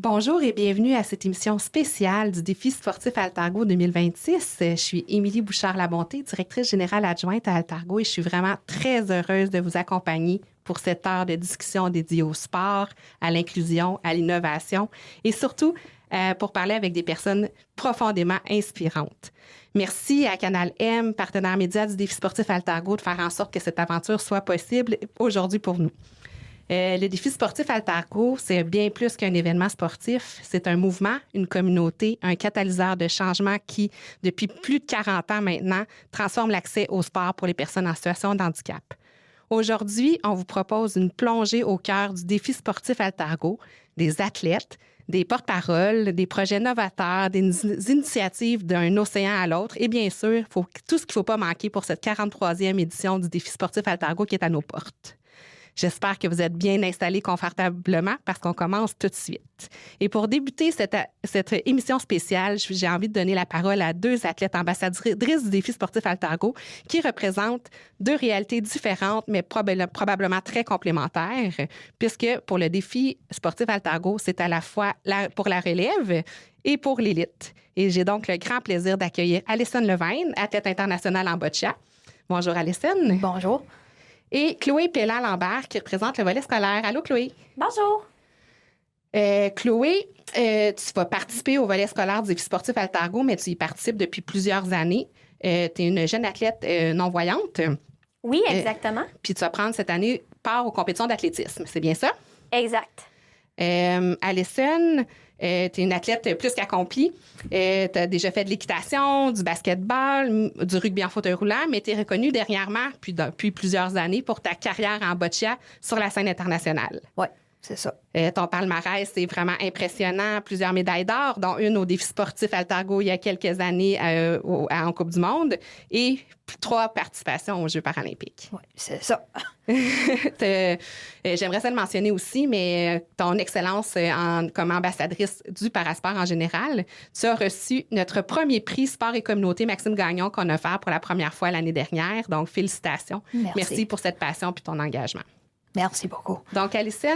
Bonjour et bienvenue à cette émission spéciale du défi sportif Altargo 2026. Je suis Émilie Bouchard-Labonté, directrice générale adjointe à Altargo et je suis vraiment très heureuse de vous accompagner pour cette heure de discussion dédiée au sport, à l'inclusion, à l'innovation et surtout pour parler avec des personnes profondément inspirantes. Merci à Canal M, partenaire média du défi sportif Altargo, de faire en sorte que cette aventure soit possible aujourd'hui pour nous. Le défi sportif Altargo, c'est bien plus qu'un événement sportif. C'est un mouvement, une communauté, un catalyseur de changement qui, depuis plus de 40 ans maintenant, transforme l'accès au sport pour les personnes en situation de handicap. Aujourd'hui, on vous propose une plongée au cœur du défi sportif Altargo, des athlètes, des porte-paroles, des projets novateurs, des initiatives d'un océan à l'autre et bien sûr, tout ce qu'il ne faut pas manquer pour cette 43e édition du défi sportif Altargo qui est à nos portes. J'espère que vous êtes bien installés confortablement parce qu'on commence tout de suite. Et pour débuter cette émission spéciale, j'ai envie de donner la parole à deux athlètes ambassadrices du défi sportif Altargo qui représentent deux réalités différentes, mais probablement très complémentaires, puisque pour le défi sportif Altargo, c'est à la fois pour la relève et pour l'élite. Et j'ai donc le grand plaisir d'accueillir Alison Levain, athlète internationale en boccia. Bonjour Alison. Bonjour. Et Chloé Pelland-Lambert qui représente le volley scolaire. Allô, Chloé? Bonjour. Chloé, tu vas participer au volley scolaire du défi sportif Altargo, mais tu y participes depuis plusieurs années. Tu es une jeune athlète non-voyante. Oui, exactement. Puis tu vas prendre cette année part aux compétitions d'athlétisme. C'est bien ça? Exact. Alison, tu es une athlète plus qu'accomplie. Tu as déjà fait de l'équitation, du basketball, du rugby en fauteuil roulant, mais tu es reconnue dernièrement, depuis plusieurs années, pour ta carrière en boccia sur la scène internationale. Oui, c'est ça. Ton palmarès, c'est vraiment impressionnant. Plusieurs médailles d'or, dont une au défi sportif Altargo il y a quelques années en Coupe du monde et 3 participations aux Jeux paralympiques. Oui, c'est ça. J'aimerais ça le mentionner aussi, mais ton excellence comme ambassadrice du parasport en général, tu as reçu notre premier prix Sport et communauté Maxime Gagnon qu'on a offert pour la première fois l'année dernière. Donc, félicitations. Merci pour cette passion puis ton engagement. Merci beaucoup. Donc, Alison,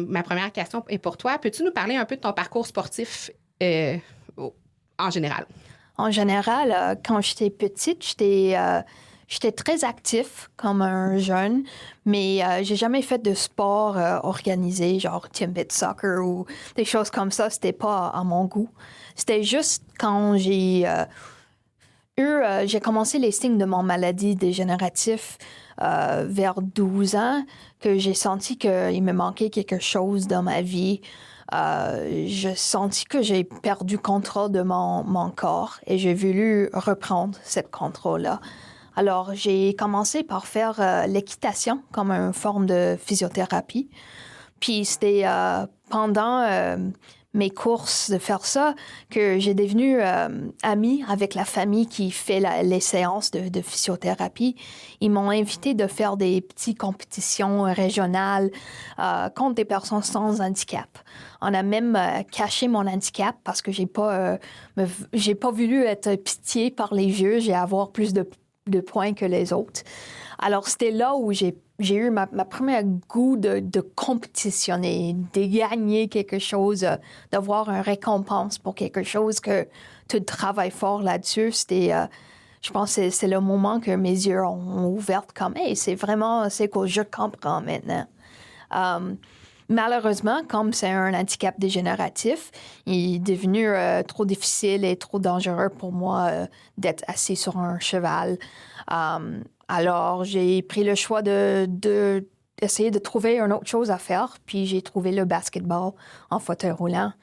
ma première question est pour toi. Peux-tu nous parler un peu de ton parcours sportif en général? En général, quand j'étais petite, j'étais très actif comme un jeune, mais j'ai jamais fait de sport organisé, genre team pit soccer ou des choses comme ça. C'était pas à mon goût. C'était juste quand j'ai commencé les signes de mon maladie dégénérative vers 12 ans, que j'ai senti qu'il me manquait quelque chose dans ma vie. J'ai senti que j'ai perdu contrôle de mon corps et j'ai voulu reprendre cette contrôle-là. Alors, j'ai commencé par faire l'équitation comme une forme de physiothérapie. Puis c'était pendant mes courses de faire ça que j'ai devenu amie avec la famille qui fait les séances de physiothérapie. Ils m'ont invité de faire des petites compétitions régionales contre des personnes sans handicap. On a même caché mon handicap parce que j'ai pas voulu être pitié par les vieux. J'ai avoir plus de points que les autres. Alors, c'était là où j'ai eu ma première goût de compétitionner, de gagner quelque chose, d'avoir une récompense pour quelque chose que tu travailles fort là-dessus. Je pense que c'est le moment que mes yeux ont ouvert comme « Hey, c'est que je comprends maintenant ». Malheureusement, comme c'est un handicap dégénératif, il est devenu trop difficile et trop dangereux pour moi d'être assis sur un cheval. Alors, j'ai pris le choix d'essayer de trouver une autre chose à faire, puis j'ai trouvé le basketball en fauteuil roulant.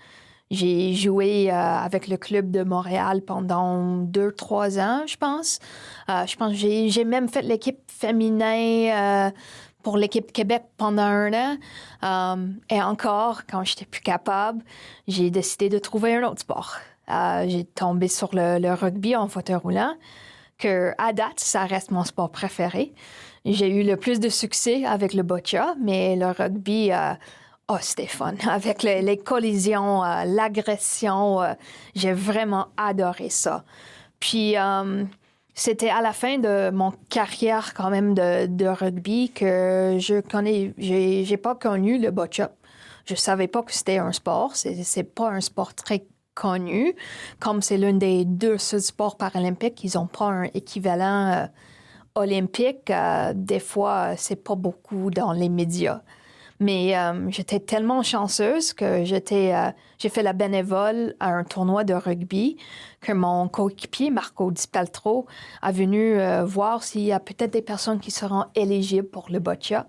J'ai joué avec le club de Montréal pendant 2-3 ans, je pense. Que j'ai même fait l'équipe féminin pour l'équipe Québec pendant 1 an. Et encore, quand j'étais plus capable, j'ai décidé de trouver un autre sport. J'ai tombé sur le rugby en fauteuil roulant, que à date, ça reste mon sport préféré. J'ai eu le plus de succès avec le boccia, mais le rugby, c'était fun. Avec les collisions, l'agression, j'ai vraiment adoré ça. Puis, c'était à la fin de mon carrière quand même de rugby que j'ai pas connu le boccia. Je savais pas que c'était un sport. C'est pas un sport très connu. Comme c'est l'un des 2 seuls sports paralympiques, ils n'ont pas un équivalent olympique. Des fois, c'est pas beaucoup dans les médias. Mais j'étais tellement chanceuse que j'ai fait la bénévole à un tournoi de rugby que mon coéquipier, Marco Di Paltro, a venu voir s'il y a peut-être des personnes qui seront éligibles pour le boccia.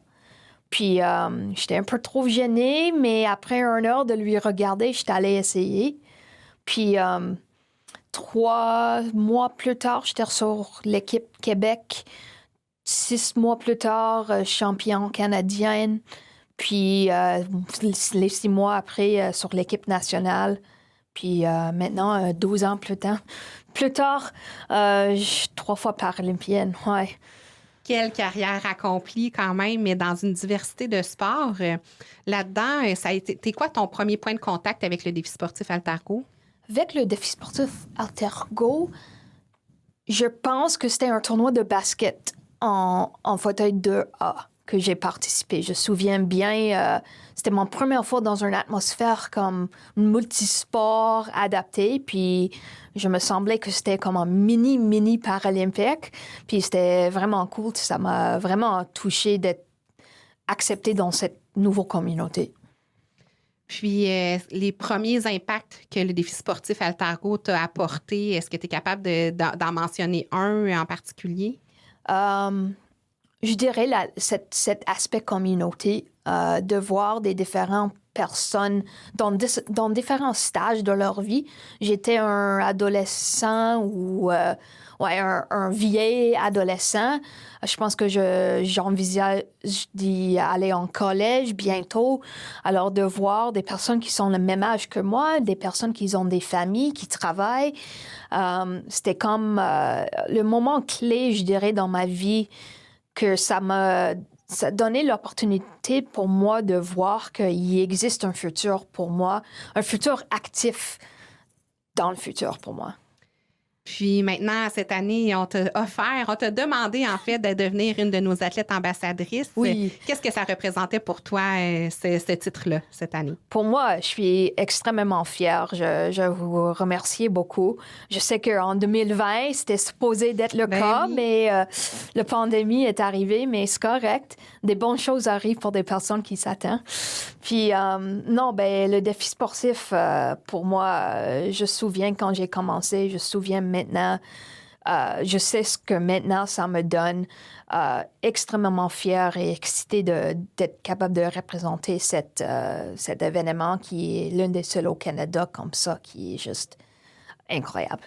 Puis j'étais un peu trop gênée, mais après 1 heure de lui regarder, j'étais allée essayer. Puis 3 mois plus tard, j'étais sur l'équipe Québec. 6 mois plus tard, champion canadienne. Puis les 6 mois après, sur l'équipe nationale. Puis maintenant, 12 ans plus tard, 3 fois paralympienne, ouais. Quelle carrière accomplie quand même, mais dans une diversité de sports. Là-dedans, ça a été, t'es quoi ton premier point de contact avec le défi sportif Altargo? Avec le défi sportif Altargo, je pense que c'était un tournoi de basket en fauteuil 2A que j'ai participé. Je me souviens bien, c'était mon première fois dans une atmosphère comme multisport adapté, puis je me semblais que c'était comme un mini paralympique, puis c'était vraiment cool. Ça m'a vraiment touchée d'être acceptée dans cette nouvelle communauté. Puis, les premiers impacts que le défi sportif Altargo t'a apporté, est-ce que tu es capable d'en mentionner un en particulier? Je dirais cet aspect communauté, de voir des différentes personnes dans différents stages de leur vie. J'étais un adolescent ou un vieil adolescent. Je pense que j'envisage d'y aller en collège bientôt. Alors, de voir des personnes qui sont le même âge que moi, des personnes qui ont des familles, qui travaillent, c'était comme le moment clé, je dirais, dans ma vie, que ça donnait l'opportunité pour moi de voir qu'il existe un futur pour moi, un futur actif dans le futur pour moi. Puis maintenant, cette année, on t'a demandé en fait de devenir une de nos athlètes ambassadrices. Oui. Qu'est-ce que ça représentait pour toi, ce titre-là, cette année? Pour moi, je suis extrêmement fière. Je vous remercie beaucoup. Je sais qu'en 2020, c'était supposé d'être le cas, oui. mais la pandémie est arrivée, mais c'est correct. Des bonnes choses arrivent pour des personnes qui s'attendent. Puis, le défi sportif, pour moi, je me souviens quand j'ai commencé, je me souviens maintenant, je sais ce que maintenant ça me donne. Extrêmement fière et excitée d'être capable de représenter cet événement qui est l'un des seuls au Canada comme ça, qui est juste incroyable.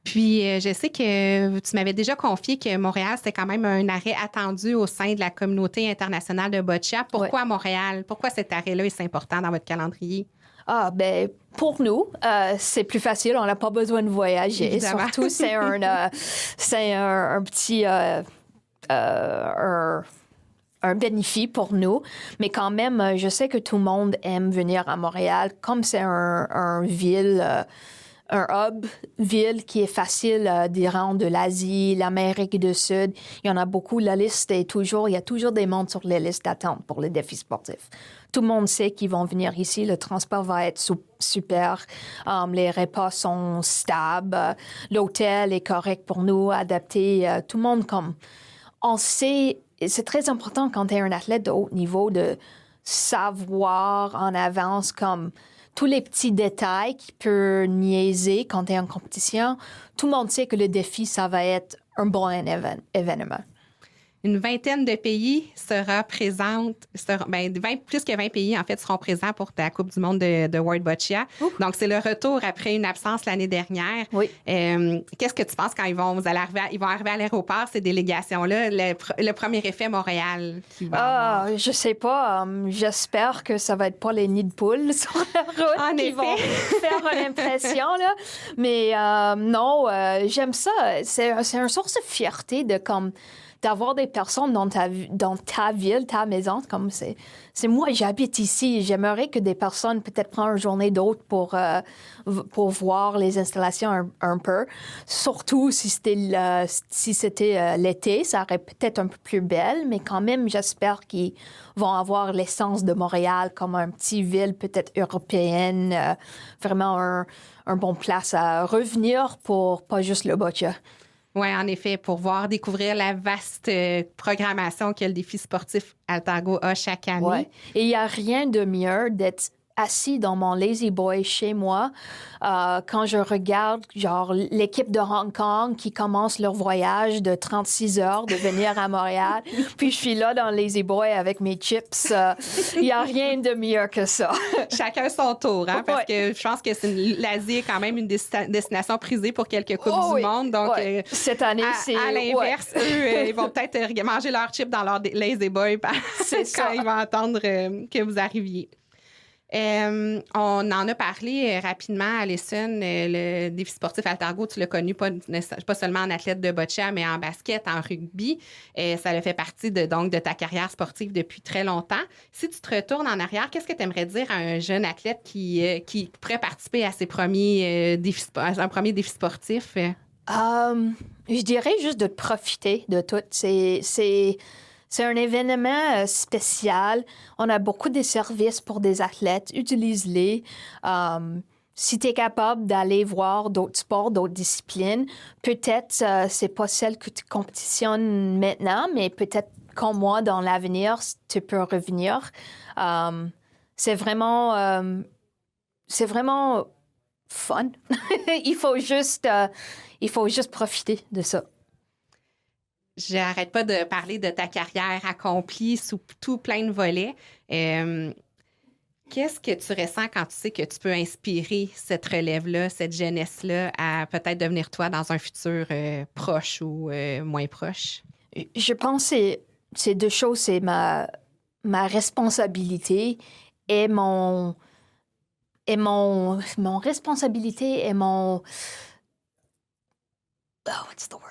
Puis, je sais que tu m'avais déjà confié que Montréal, c'était quand même un arrêt attendu au sein de la communauté internationale de boccia. Pourquoi Montréal? Pourquoi cet arrêt-là est important dans votre calendrier? Pour nous, c'est plus facile. On n'a pas besoin de voyager. Évidemment. Surtout, c'est un petit... un bénéfice pour nous. Mais quand même, je sais que tout le monde aime venir à Montréal. Comme c'est un ville... un hub ville qui est facile d'y rendre de l'Asie, l'Amérique du Sud. Il y en a beaucoup. La liste est il y a toujours des mondes sur les listes d'attente pour les défis sportifs. Tout le monde sait qu'ils vont venir ici. Le transport va être super. Les repas sont stables. L'hôtel est correct pour nous, adapté. Tout le monde on sait, c'est très important quand tu es un athlète de haut niveau de savoir en avance tous les petits détails qui peuvent niaiser quand tu es en compétition. Tout le monde sait que le défi, ça va être un bon événement. Une vingtaine de pays sera présente, plus que 20 pays, en fait, seront présents pour ta Coupe du monde de World Boccia. Donc, c'est le retour après une absence l'année dernière. Oui. Qu'est-ce que tu penses quand ils vont arriver à l'aéroport, ces délégations-là, le premier effet Montréal qui va avoir? Je sais pas. J'espère que ça va être pas les nids de poules sur la route qui vont faire une impression, là. Mais non, j'aime ça. C'est une source de fierté de d'avoir des personnes dans ta ville, ta maison, comme c'est moi, j'habite ici. J'aimerais que des personnes peut-être prennent une journée d'autre pour voir les installations un peu. Surtout si c'était l'été, ça aurait peut-être un peu plus belle, mais quand même, j'espère qu'ils vont avoir l'essence de Montréal comme un petit ville peut-être européenne, vraiment un bon place à revenir pour pas juste le boccia. Oui, en effet, pour découvrir la vaste programmation que le défi sportif Altargo a chaque année. Ouais. Et il n'y a rien de mieux d'être assis dans mon Lazy Boy chez moi quand je regarde genre l'équipe de Hong Kong qui commence leur voyage de 36 heures de venir à Montréal. Puis je suis là dans Lazy Boy avec mes chips. Il n'y a rien de mieux que ça. Chacun son tour, hein, parce que je pense que l'Asie est quand même une destination prisée pour quelques coupes du monde. Donc, cette année, c'est... À l'inverse, eux, ils vont peut-être manger leurs chips dans leur Lazy Boy quand ils vont attendre que vous arriviez. On en a parlé rapidement, Alison, le défi sportif Altargo, tu l'as connu pas seulement en athlète de boccia, mais en basket, en rugby. Ça a fait partie de ta carrière sportive depuis très longtemps. Si tu te retournes en arrière, qu'est-ce que tu aimerais dire à un jeune athlète qui pourrait participer à un premier défi sportif? Je dirais juste de profiter de tout. C'est un événement spécial. On a beaucoup de services pour des athlètes. Utilise-les. Si tu es capable d'aller voir d'autres sports, d'autres disciplines, peut-être c'est pas celle que tu compétitionnes maintenant, mais peut-être comme moi, dans l'avenir, tu peux revenir. C'est vraiment fun. Il faut juste profiter de ça. J'arrête pas de parler de ta carrière accomplie sous tout plein de volets. Qu'est-ce que tu ressens quand tu sais que tu peux inspirer cette relève-là, cette jeunesse-là à peut-être devenir toi dans un futur proche ou moins proche? Je pense que c'est deux choses. C'est ma responsabilité et mon responsabilité et mon... Oh, what's the word?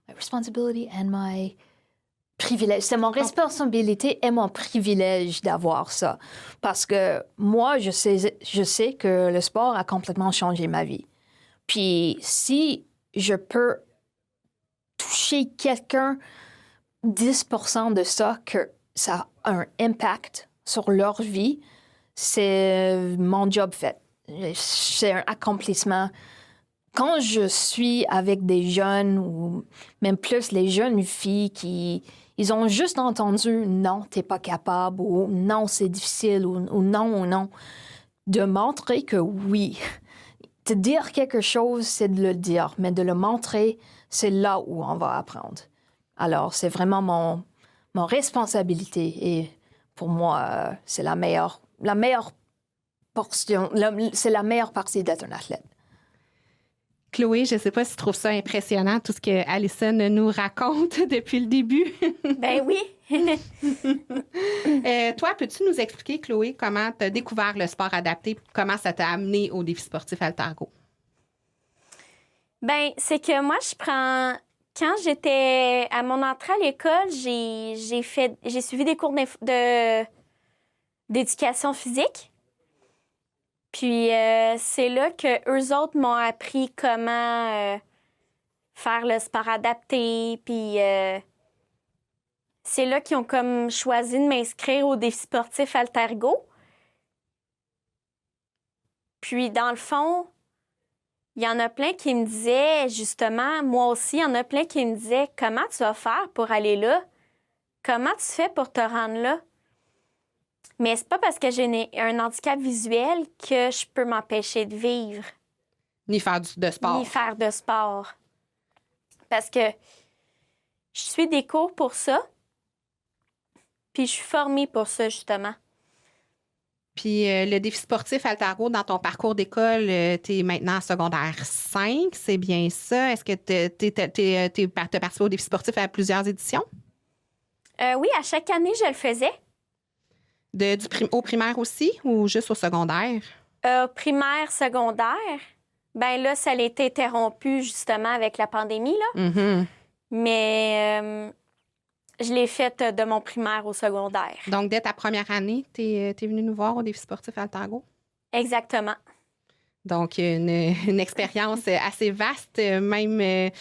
My responsibility and my privilège. C'est mon responsabilité et mon privilège d'avoir ça. Parce que moi, je sais que le sport a complètement changé ma vie. Puis si je peux toucher quelqu'un 10% de ça, que ça a un impact sur leur vie, c'est mon job fait. C'est un accomplissement. Quand je suis avec des jeunes, ou même plus les jeunes filles ils ont juste entendu « non, t'es pas capable » ou « non, c'est difficile » ou « non », de montrer que oui. De dire quelque chose, c'est de le dire, mais de le montrer, c'est là où on va apprendre. Alors, c'est vraiment mon responsabilité et pour moi, c'est la meilleure portion, c'est la meilleure partie d'être un athlète. Chloé, je ne sais pas si tu trouves ça impressionnant, tout ce que Alison nous raconte depuis le début. Ben oui. Toi, peux-tu nous expliquer, Chloé, comment tu as découvert le sport adapté, comment ça t'a amené au défi sportif Altargo? Ben, c'est que moi, quand j'étais à mon entrée à l'école, j'ai suivi des cours d'éducation physique. Puis c'est là que eux autres m'ont appris comment faire le sport adapté. Puis c'est là qu'ils ont comme choisi de m'inscrire au défi sportif Altargo. Puis dans le fond, il y en a plein qui me disaient, justement, moi aussi, il y en a plein qui me disaient « Comment tu vas faire pour aller là? Comment tu fais pour te rendre là? » Mais c'est pas parce que j'ai un handicap visuel que je peux m'empêcher de vivre. Ni faire de sport. Ni faire de sport. Parce que je suis des cours pour ça, puis je suis formée pour ça, justement. Puis le défi sportif Altargo, dans ton parcours d'école, tu es maintenant en secondaire 5, c'est bien ça? Est-ce que tu as participé au défi sportif à plusieurs éditions? Oui, à chaque année, je le faisais. Au primaire aussi ou juste au secondaire? Primaire, secondaire. Ben là, ça a été interrompu justement avec la pandémie, là. Mm-hmm. Mais je l'ai faite de mon primaire au secondaire. Donc, dès ta première année, tu es venue nous voir au défi sportif Altargo? Exactement. Donc, une expérience assez vaste, même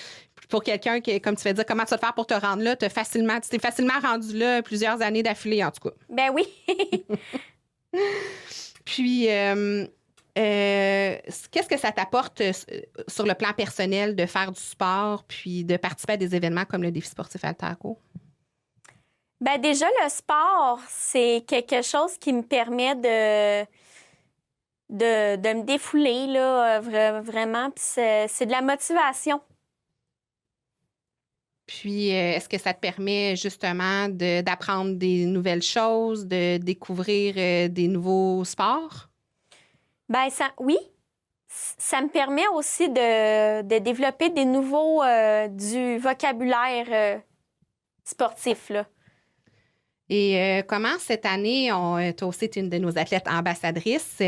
pour quelqu'un qui, comme tu fais dire, comment tu vas te faire pour te rendre là? Tu t'es facilement rendu là plusieurs années d'affilée, en tout cas. Ben oui. Puis, qu'est-ce que ça t'apporte sur le plan personnel de faire du sport puis de participer à des événements comme le défi sportif Altargo? Ben déjà, le sport, c'est quelque chose qui me permet de me défouler, là, vraiment. Puis c'est de la motivation. Puis, est-ce que ça te permet justement d'apprendre des nouvelles choses, de découvrir des nouveaux sports? Ben oui. Ça me permet aussi de développer des nouveaux, du vocabulaire sportif, là. Et comment cette année, toi aussi, tu es une de nos athlètes ambassadrices,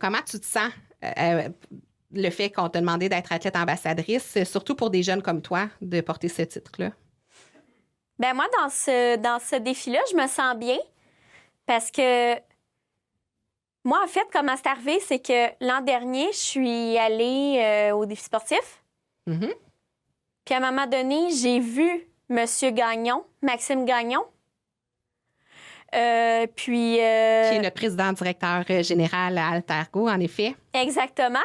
comment tu te sens le fait qu'on t'a demandé d'être athlète ambassadrice, surtout pour des jeunes comme toi, de porter ce titre-là? Ben moi, dans ce défi-là, je me sens bien parce que moi, en fait, comment c'est arrivé, c'est que l'an dernier, je suis allée au défi sportif. Mm-hmm. Puis à un moment donné, j'ai vu M. Gagnon, Maxime Gagnon. Qui est notre président-directeur général à Altargo, en effet. Exactement.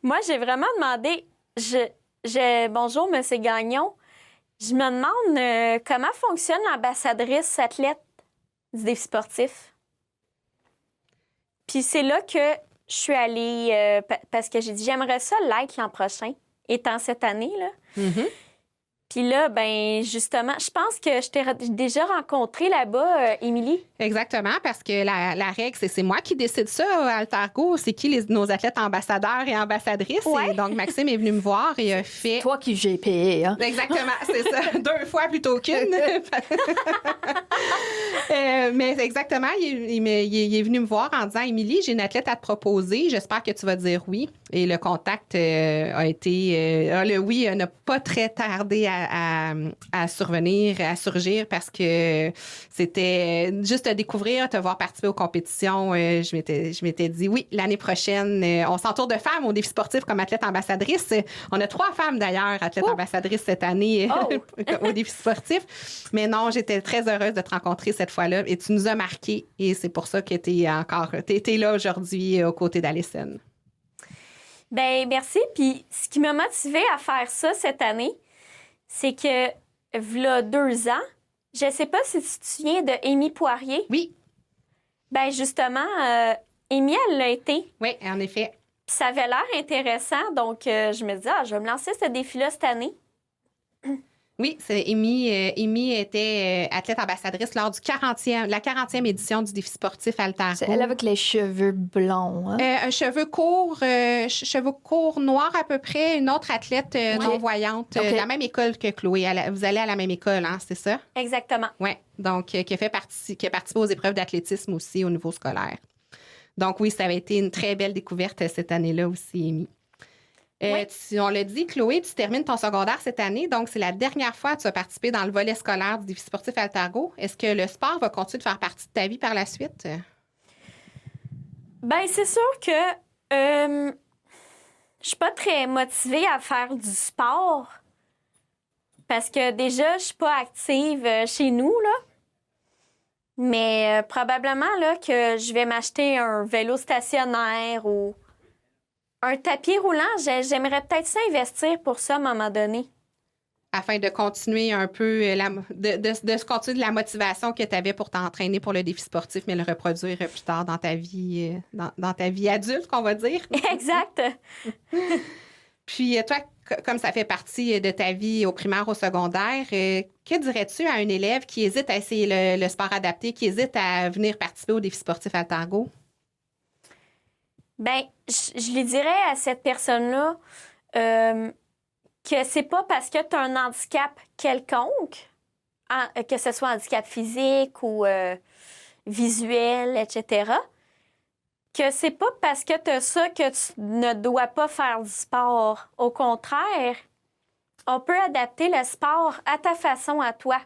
Moi, j'ai vraiment demandé, bonjour, M. Gagnon. Je me demande comment fonctionne l'ambassadrice athlète du défi sportif. Puis c'est là que je suis allée, parce que j'ai dit, j'aimerais ça l'être l'an prochain, étant cette année, là. Mm-hmm. Puis là, ben justement, je pense que je t'ai déjà rencontré là-bas, Émilie. Exactement, parce que la règle, c'est moi qui décide ça à Altargo. C'est qui nos athlètes ambassadeurs et ambassadrices. Ouais. Et donc, Maxime est venu me voir et a fait... Toi qui j'ai payé, hein? Exactement, c'est ça. 2 fois plutôt qu'une. Mais exactement, il est venu me voir en disant, Émilie, j'ai une athlète à te proposer. J'espère que tu vas dire oui. Et le contact a été... le oui n'a pas très tardé à surgir parce que c'était juste te découvrir, te voir participer aux compétitions. Je m'étais dit, oui, l'année prochaine, on s'entoure de femmes au défi sportif comme athlète ambassadrice. On a 3 femmes d'ailleurs, athlètes ambassadrices cette année au défi sportif. Mais non, j'étais très heureuse de te rencontrer cette fois-là et tu nous as marqués et c'est pour ça que tu es là aujourd'hui aux côtés d'Alison. Ben merci. Puis ce qui m'a motivée à faire ça cette année, c'est que, v'là 2 ans, je sais pas si tu te souviens de Amy Poirier. Oui. Ben justement, Amy, elle l'a été. Oui, en effet. Puis ça avait l'air intéressant, donc je me dis, je vais me lancer ce défi-là cette année. Oui, c'est Amy. Amy était athlète ambassadrice lors la 40e édition du défi sportif Altargo. C'est elle avec les cheveux blonds. Hein? Un cheveux courts noirs à peu près. Une autre athlète non-voyante, de la même école que Chloé. Vous allez à la même école, hein, c'est ça? Exactement. Oui, donc qui a participé aux épreuves d'athlétisme aussi au niveau scolaire. Donc oui, ça avait été une très belle découverte cette année-là aussi, Amy. On l'a dit, Chloé, tu termines ton secondaire cette année, donc c'est la dernière fois que tu vas participer dans le volet scolaire du défi sportif Altargo. Est-ce que le sport va continuer de faire partie de ta vie par la suite? Ben c'est sûr que je suis pas très motivée à faire du sport parce que déjà, je suis pas active chez nous, là. Mais probablement là, que je vais m'acheter un vélo stationnaire ou un tapis roulant. J'aimerais peut-être s'investir pour ça à un moment donné. Afin de continuer un peu, de continuer de la motivation que tu avais pour t'entraîner pour le défi sportif, mais le reproduire plus tard dans ta vie, dans ta vie adulte, qu'on va dire. Exact. Puis toi, comme ça fait partie de ta vie au primaire, au secondaire, que dirais-tu à un élève qui hésite à essayer le sport adapté, qui hésite à venir participer au défi sportif Altargo? Bien, je lui dirais à cette personne-là que c'est pas parce que tu as un handicap quelconque, que ce soit handicap physique ou visuel, etc., que c'est pas parce que tu as ça que tu ne dois pas faire du sport. Au contraire, on peut adapter le sport à ta façon, à toi.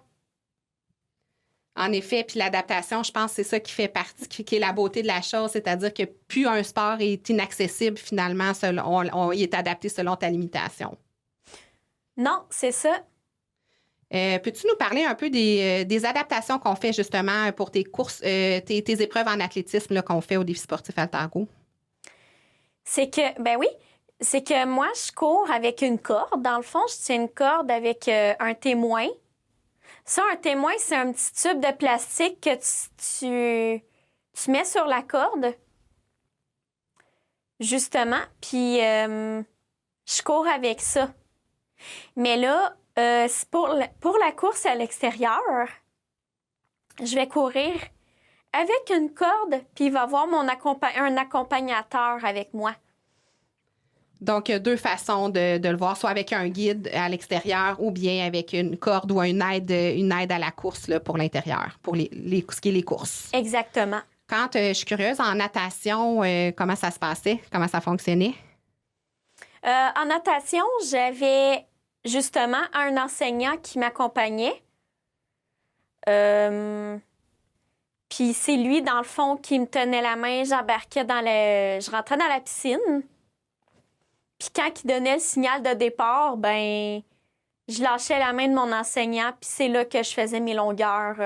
En effet, puis l'adaptation, je pense que c'est ça qui fait partie, qui est la beauté de la chose, c'est-à-dire que plus un sport est inaccessible, finalement, il est adapté selon ta limitation. Non, c'est ça. Peux-tu nous parler un peu des adaptations qu'on fait justement pour tes courses, tes épreuves en athlétisme là, qu'on fait au défi sportif Altargo? C'est que moi, je cours avec une corde. Dans le fond, je tiens une corde avec un témoin. Ça, un témoin, c'est un petit tube de plastique que tu mets sur la corde, justement, puis je cours avec ça. Mais là, pour la course à l'extérieur, je vais courir avec une corde, puis il va y avoir un accompagnateur avec moi. Donc, il y a deux façons de le voir, soit avec un guide à l'extérieur ou bien avec une corde ou une aide à la course là, pour l'intérieur, pour ce qui est les courses. Exactement. Quand je suis curieuse, en natation, comment ça se passait? Comment ça fonctionnait? En natation, j'avais justement un enseignant qui m'accompagnait. Puis c'est lui, dans le fond, qui me tenait la main. Je rentrais dans la piscine. Puis quand il donnait le signal de départ, ben je lâchais la main de mon enseignant, puis c'est là que je faisais mes longueurs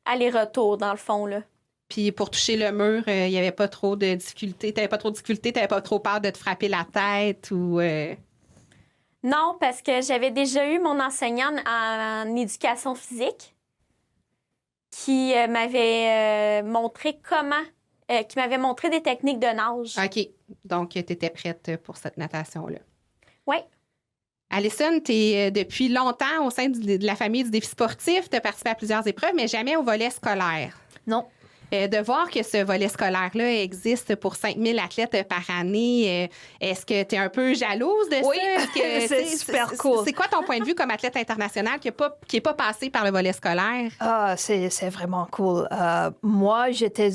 aller-retour, dans le fond, là. Puis pour toucher le mur, il n'y avait pas trop de difficultés. Tu n'avais pas trop de difficultés? Tu n'avais pas trop peur de te frapper la tête ou... Non, parce que j'avais déjà eu mon enseignant en éducation physique qui m'avait montré qui m'avait montré des techniques de nage. OK. Donc, tu étais prête pour cette natation-là. Oui. Alison, tu es depuis longtemps au sein de la famille du défi sportif. Tu as participé à plusieurs épreuves, mais jamais au volet scolaire. Non. De voir que ce volet scolaire-là existe pour 5000 athlètes par année, est-ce que tu es un peu jalouse de Oui, ça? c'est super cool. C'est quoi ton point de vue comme athlète international qui n'est pas passé par le volet scolaire? Ah, c'est vraiment cool. Moi, j'étais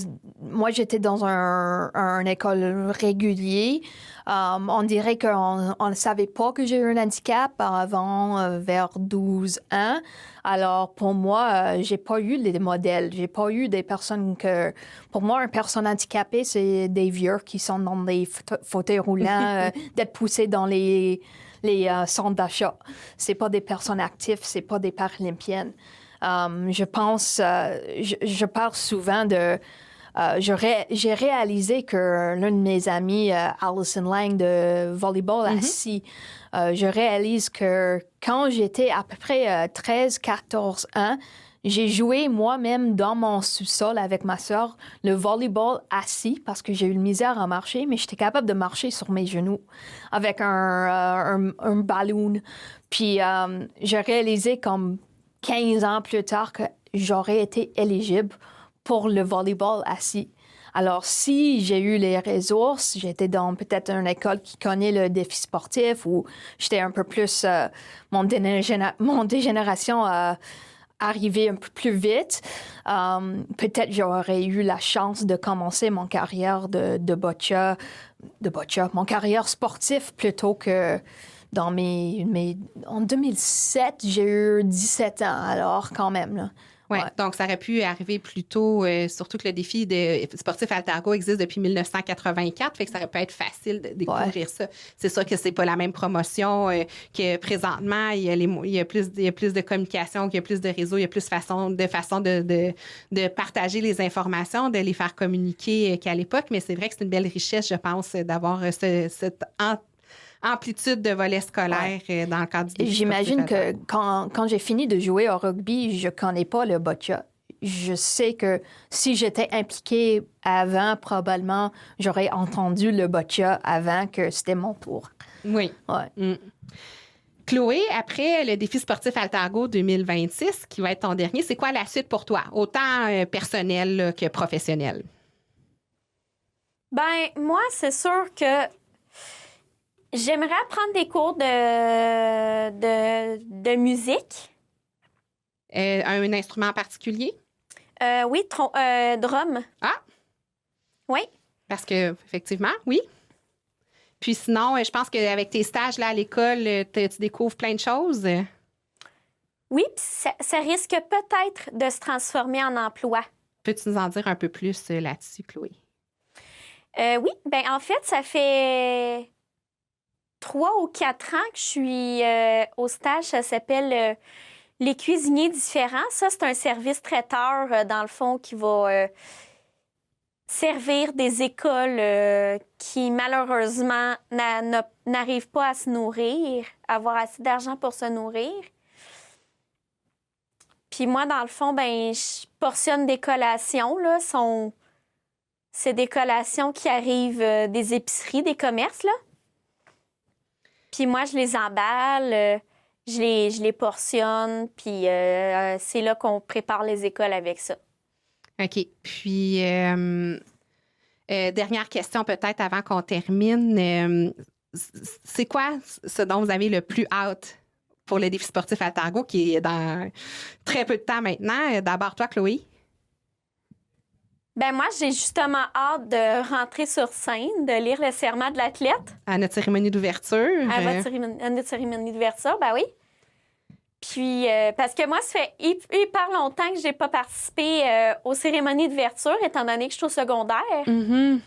dans une école régulière. On dirait qu'on ne savait pas que j'ai eu un handicap avant vers 12 ans. Alors, pour moi, j'ai pas eu des modèles. J'ai pas eu des personnes que... Pour moi, une personne handicapée, c'est des vieux qui sont dans des fauteuils roulants, d'être poussés dans les centres d'achat. C'est pas des personnes actives, c'est pas des paralympiennes. Je pense... je parle souvent de... j'ai réalisé que l'un de mes amis, Alison Lang de volleyball assis, je réalise que quand j'étais à peu près 13-14 ans, j'ai joué moi-même dans mon sous-sol avec ma sœur le volleyball assis parce que j'ai eu le misère à marcher, mais j'étais capable de marcher sur mes genoux avec un ballon. Puis j'ai réalisé comme 15 ans plus tard que j'aurais été éligible pour le volleyball assis. Alors, si j'ai eu les ressources, j'étais dans peut-être une école qui connaît le défi sportif ou j'étais un peu plus... mon dégénération arrivée un peu plus vite, peut-être j'aurais eu la chance de commencer mon carrière de boccia, mon carrière sportive plutôt que... En 2007, j'ai eu 17 ans, alors quand même, là. Ouais. Donc, ça aurait pu arriver plus tôt, surtout que le défi sportif Altargo existe depuis 1984, fait que ça aurait pu être facile de découvrir ça. C'est sûr que c'est pas la même promotion que présentement. Il y a plus de communication, il y a plus de réseaux, il y a plus de façon de partager les informations, de les faire communiquer qu'à l'époque. Mais c'est vrai que c'est une belle richesse, je pense, d'avoir cette amplitude de volets scolaires dans le cadre du défi. J'imagine que quand j'ai fini de jouer au rugby, je ne connais pas le boccia. Je sais que si j'étais impliquée avant, probablement, j'aurais entendu le boccia avant que c'était mon tour. Oui. Ouais. Mm. Chloé, après le défi sportif Altargo 2026, qui va être ton dernier, c'est quoi la suite pour toi, autant personnel là, que professionnel? Ben moi, c'est sûr que j'aimerais apprendre des cours de musique. Un instrument en particulier? Oui, drum. Ah! Oui. Parce que, effectivement, oui. Puis sinon, je pense qu'avec tes stages là, à l'école, tu découvres plein de choses. Oui, puis ça risque peut-être de se transformer en emploi. Peux-tu nous en dire un peu plus là-dessus, Chloé? Oui, bien en fait, ça fait 3 ou 4 ans que je suis au stage. Ça s'appelle les cuisiniers différents. Ça, c'est un service traiteur, dans le fond, qui va servir des écoles qui, malheureusement, n'arrivent pas à se nourrir, avoir assez d'argent pour se nourrir. Puis moi, dans le fond, ben je portionne des collations. Là, c'est des collations qui arrivent des épiceries, des commerces. Là. Puis moi, je les emballe, je les portionne, puis c'est là qu'on prépare les écoles avec ça. OK. Puis, dernière question peut-être avant qu'on termine. C'est quoi ce dont vous avez le plus hâte pour le défi sportif Altargo qui est dans très peu de temps maintenant? D'abord, toi, Chloé? Ben moi, j'ai justement hâte de rentrer sur scène, de lire le serment de l'athlète. À notre cérémonie d'ouverture. À notre cérémonie d'ouverture, ben oui. Puis, parce que moi, ça fait hyper longtemps que j'ai pas participé aux cérémonies d'ouverture, étant donné que je suis au secondaire. Mm-hmm.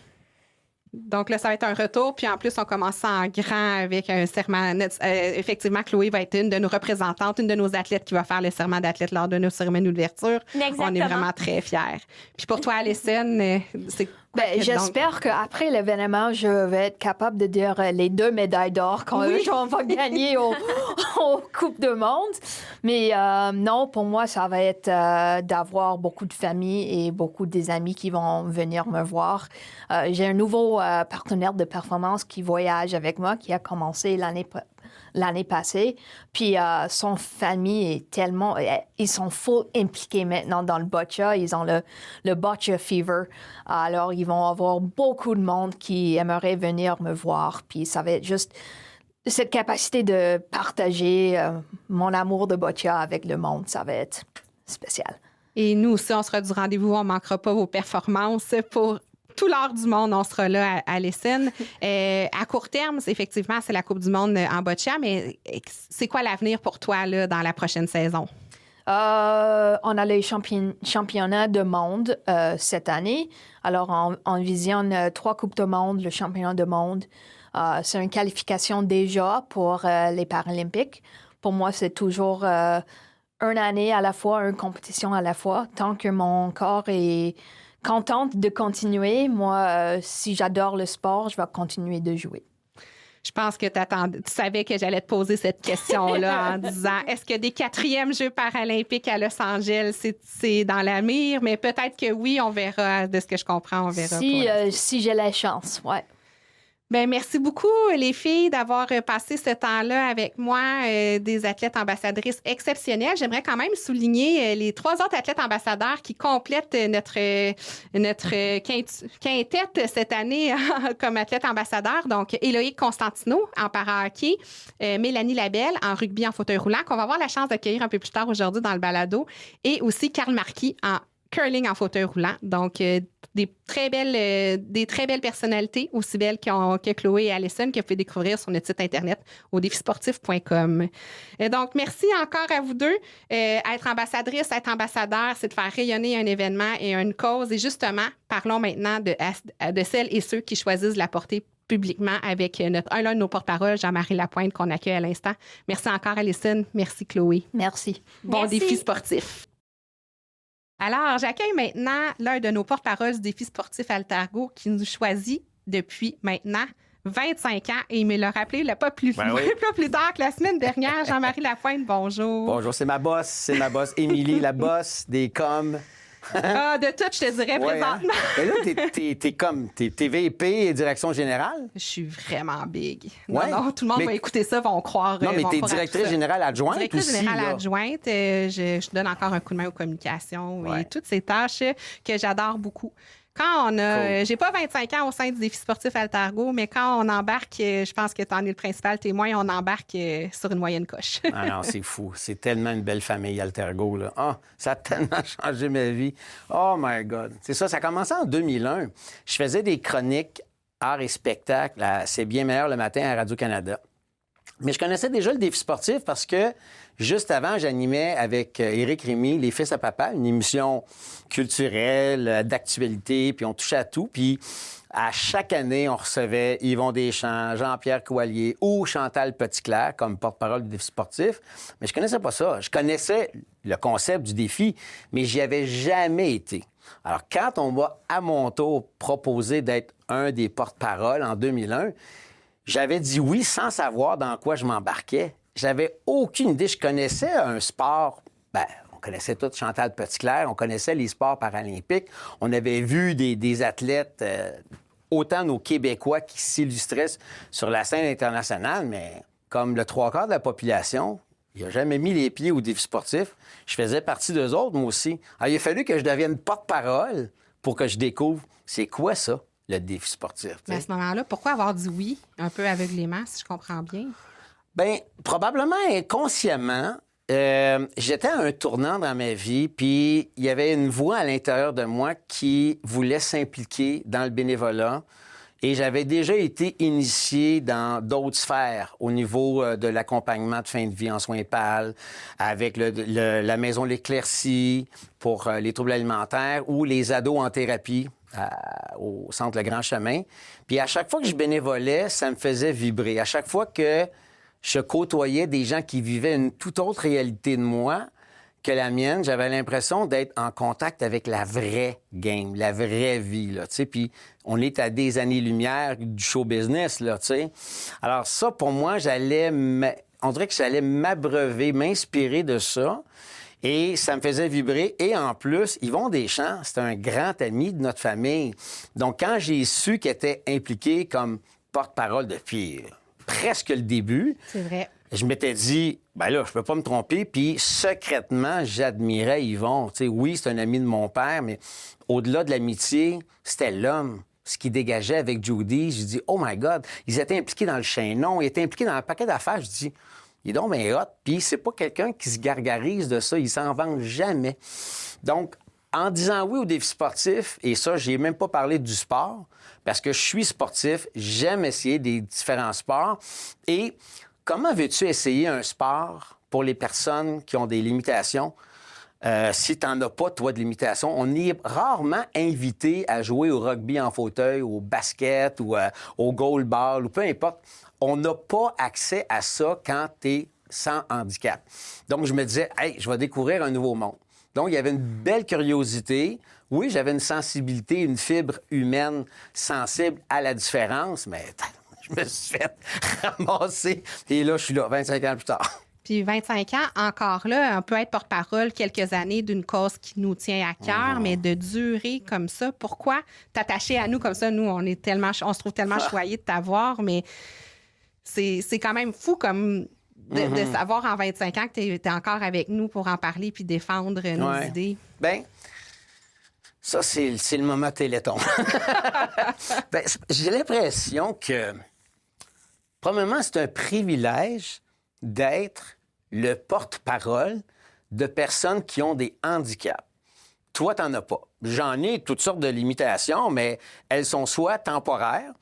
Donc là, ça va être un retour. Puis en plus, on commence en grand avec un serment. Effectivement, Chloé va être une de nos représentantes, une de nos athlètes qui va faire le serment d'athlète lors de nos cérémonies d'ouverture. Exactement. On est vraiment très fiers. Puis pour toi, Alison, c'est quoi? J'espère qu'après l'événement, je vais être capable de dire les 2 médailles d'or qu'on va gagner aux Coupes du Monde. Mais non, pour moi, ça va être d'avoir beaucoup de familles et beaucoup des amis qui vont venir me voir. J'ai un nouveau partenaire de performance qui voyage avec moi, qui a commencé l'année passée. Puis son famille est tellement... Ils sont full impliqués maintenant dans le boccia. Ils ont le boccia fever. Alors, ils vont avoir beaucoup de monde qui aimerait venir me voir. Puis ça va être juste cette capacité de partager mon amour de boccia avec le monde. Ça va être spécial. Et nous aussi, on sera du rendez-vous. On ne manquera pas vos performances pour... tout l'heure du monde, on sera là à l'Essène. À court terme, effectivement, c'est la Coupe du monde en boccia, mais c'est quoi l'avenir pour toi là, dans la prochaine saison? On a les championnats du monde cette année. Alors, on visionne 3 Coupes du monde, le championnat du monde. C'est une qualification déjà pour les Paralympiques. Pour moi, c'est toujours une année à la fois, une compétition à la fois. Tant que mon corps est contente de continuer. Moi, si j'adore le sport, je vais continuer de jouer. Je pense que tu savais que j'allais te poser cette question-là en disant, est-ce que des 4e Jeux paralympiques à Los Angeles, c'est dans la mire? Mais peut-être que oui, on verra. De ce que je comprends, on verra. Si j'ai la chance, ouais. Bien, merci beaucoup, les filles, d'avoir passé ce temps-là avec moi, des athlètes ambassadrices exceptionnelles. J'aimerais quand même souligner les 3 autres athlètes ambassadeurs qui complètent notre quintette cette année comme athlète ambassadeur. Donc, Éloïque Constantino en para-hockey, Mélanie Labelle en rugby en fauteuil roulant, qu'on va avoir la chance d'accueillir un peu plus tard aujourd'hui dans le balado, et aussi Karl Marquis en curling en fauteuil roulant. Donc, des très belles personnalités, aussi belles que Chloé et Alison, que vous pouvez découvrir sur notre site Internet au défisportif.com. Donc, merci encore à vous deux. Être ambassadrice, être ambassadeur, c'est de faire rayonner un événement et une cause. Et justement, parlons maintenant de celles et ceux qui choisissent de la porter publiquement avec un de nos porte-paroles, Jean-Marie Lapointe, qu'on accueille à l'instant. Merci encore, Alison. Merci, Chloé. Merci. Bon Merci. défi sportif. Alors, j'accueille maintenant l'un de nos porte-paroles du défi sportif Altargo qui nous choisit depuis maintenant 25 ans et il me l'a rappelé pas plus tard que la semaine dernière. Jean-Marie Lapointe, bonjour. Bonjour, c'est ma boss, Émilie, la boss des coms. De tout, je te dirais présentement. Mais là, t'es VP et direction générale? Je suis vraiment big. Ouais. Non, tout le monde va écouter ça, vont croire. Non, mais t'es directrice générale adjointe aussi. Directrice générale adjointe. Je donne encore un coup de main aux communications et toutes ces tâches que j'adore beaucoup. Quand on a... J'ai pas 25 ans au sein du défi sportif Altargo, mais quand on embarque, je pense que t'en es le principal témoin, on embarque sur une moyenne coche. Ah non, c'est fou. C'est tellement une belle famille, Altargo, là. Ah, ça a tellement changé ma vie. Oh my God. C'est ça, ça a commencé en 2001. Je faisais des chroniques art et spectacle, C'est bien meilleur le matin à Radio-Canada. Mais je connaissais déjà le défi sportif parce que juste avant, j'animais avec Éric Rémy Les Fils à Papa, une émission culturelle, d'actualité, puis on touchait à tout. Puis à chaque année, on recevait Yvon Deschamps, Jean-Pierre Coallier ou Chantal Petitclerc comme porte-parole du défi sportif. Mais je connaissais pas ça. Je connaissais le concept du défi, mais j'y avais jamais été. Alors, quand on m'a, à mon tour, proposé d'être un des porte-paroles en 2001, j'avais dit oui sans savoir dans quoi je m'embarquais. J'avais aucune idée. Je connaissais un sport, on connaissait tout Chantal Petitclerc, on connaissait les sports paralympiques. On avait vu des athlètes, autant nos Québécois qui s'illustraient sur la scène internationale, mais comme le 3/4 de la population, il n'a jamais mis les pieds au défi sportif. Je faisais partie d'eux autres, moi aussi. Alors, il a fallu que je devienne porte-parole pour que je découvre c'est quoi ça, le défi sportif. Mais à ce moment-là, pourquoi avoir dit oui un peu aveuglément, si je comprends bien? Bien, probablement inconsciemment, j'étais à un tournant dans ma vie, puis il y avait une voix à l'intérieur de moi qui voulait s'impliquer dans le bénévolat. Et j'avais déjà été initié dans d'autres sphères au niveau de l'accompagnement de fin de vie en soins PAL, avec la Maison L'Éclaircie pour les troubles alimentaires ou les ados en thérapie au Centre Le Grand Chemin. Puis à chaque fois que je bénévolais, ça me faisait vibrer. À chaque fois que je côtoyais des gens qui vivaient une toute autre réalité de moi que la mienne, j'avais l'impression d'être en contact avec la vraie game, la vraie vie, là, tu sais. Puis on est à des années-lumière du show business, là, tu sais. Alors ça, pour moi, on dirait que j'allais m'abreuver, m'inspirer de ça. Et ça me faisait vibrer. Et en plus, Yvon Deschamps, c'est un grand ami de notre famille. Donc, quand j'ai su qu'il était impliqué comme porte-parole depuis presque le début, c'est vrai. Je m'étais dit, je peux pas me tromper. Puis secrètement, j'admirais Yvon. Tu sais, oui, c'est un ami de mon père, mais au-delà de l'amitié, c'était l'homme. Ce qu'il dégageait avec Judy, j'ai dit, oh my God, ils étaient impliqués dans le chaînon, ils étaient impliqués dans un paquet d'affaires. Je dis, il est donc bien hot. Puis c'est pas quelqu'un qui se gargarise de ça, il s'en vante jamais. Donc, en disant oui au défi sportif, et ça, j'ai même pas parlé du sport, parce que je suis sportif, j'aime essayer des différents sports. Et comment veux-tu essayer un sport pour les personnes qui ont des limitations? Si tu n'en as pas, toi, de limitations, on est rarement invité à jouer au rugby en fauteuil, au basket ou au goalball ou peu importe. On n'a pas accès à ça quand tu es sans handicap. Donc, je me disais, hey, je vais découvrir un nouveau monde. Donc, il y avait une belle curiosité. Oui, j'avais une sensibilité, une fibre humaine sensible à la différence, mais je me suis fait ramasser. Et là, je suis là, 25 ans plus tard. Puis 25 ans, encore là, on peut être porte-parole quelques années d'une cause qui nous tient à cœur, mais de durer comme ça. Pourquoi t'attacher à nous comme ça? Nous, on se trouve tellement choyés de t'avoir, mais c'est quand même fou comme de savoir en 25 ans que t'es encore avec nous pour en parler puis défendre nos idées. Bien, ça, c'est le moment Téléthon. J'ai l'impression que, premièrement, c'est un privilège d'être le porte-parole de personnes qui ont des handicaps. Toi, t'en as pas. J'en ai toutes sortes de limitations, mais elles sont soit temporaires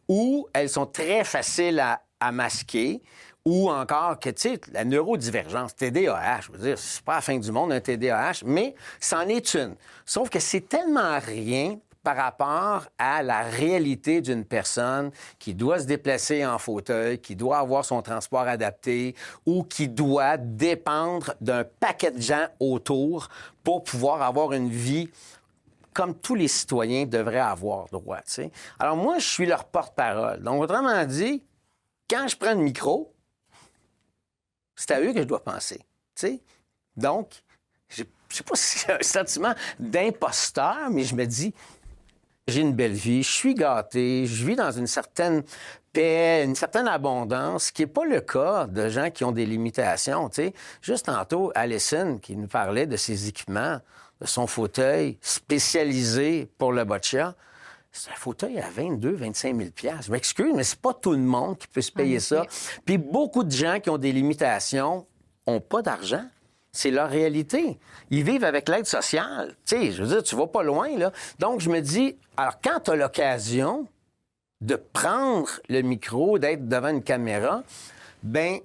ou elles sont très faciles à masquer ou encore que, tu sais, la neurodivergence, TDAH, je veux dire, c'est pas la fin du monde, un TDAH, mais c'en est une. Sauf que c'est tellement rien par rapport à la réalité d'une personne qui doit se déplacer en fauteuil, qui doit avoir son transport adapté ou qui doit dépendre d'un paquet de gens autour pour pouvoir avoir une vie comme tous les citoyens devraient avoir droit, tu sais. Alors moi, je suis leur porte-parole. Donc, autrement dit, quand je prends le micro, c'est à eux que je dois penser, tu sais. Donc, je sais pas si c'est un sentiment d'imposteur, mais je me dis, j'ai une belle vie, je suis gâté, je vis dans une certaine paix, une certaine abondance, ce qui n'est pas le cas de gens qui ont des limitations, tu sais. Juste tantôt, Alison qui nous parlait de ses équipements, de son fauteuil spécialisé pour le boccia. C'est un fauteuil à 22 25 000 $. Je m'excuse, mais c'est pas tout le monde qui peut se payer ça. Puis beaucoup de gens qui ont des limitations n'ont pas d'argent. C'est leur réalité. Ils vivent avec l'aide sociale. Tu sais, je veux dire, tu vas pas loin, là. Donc, je me dis, alors, quand tu as l'occasion, de prendre le micro, d'être devant une caméra, ben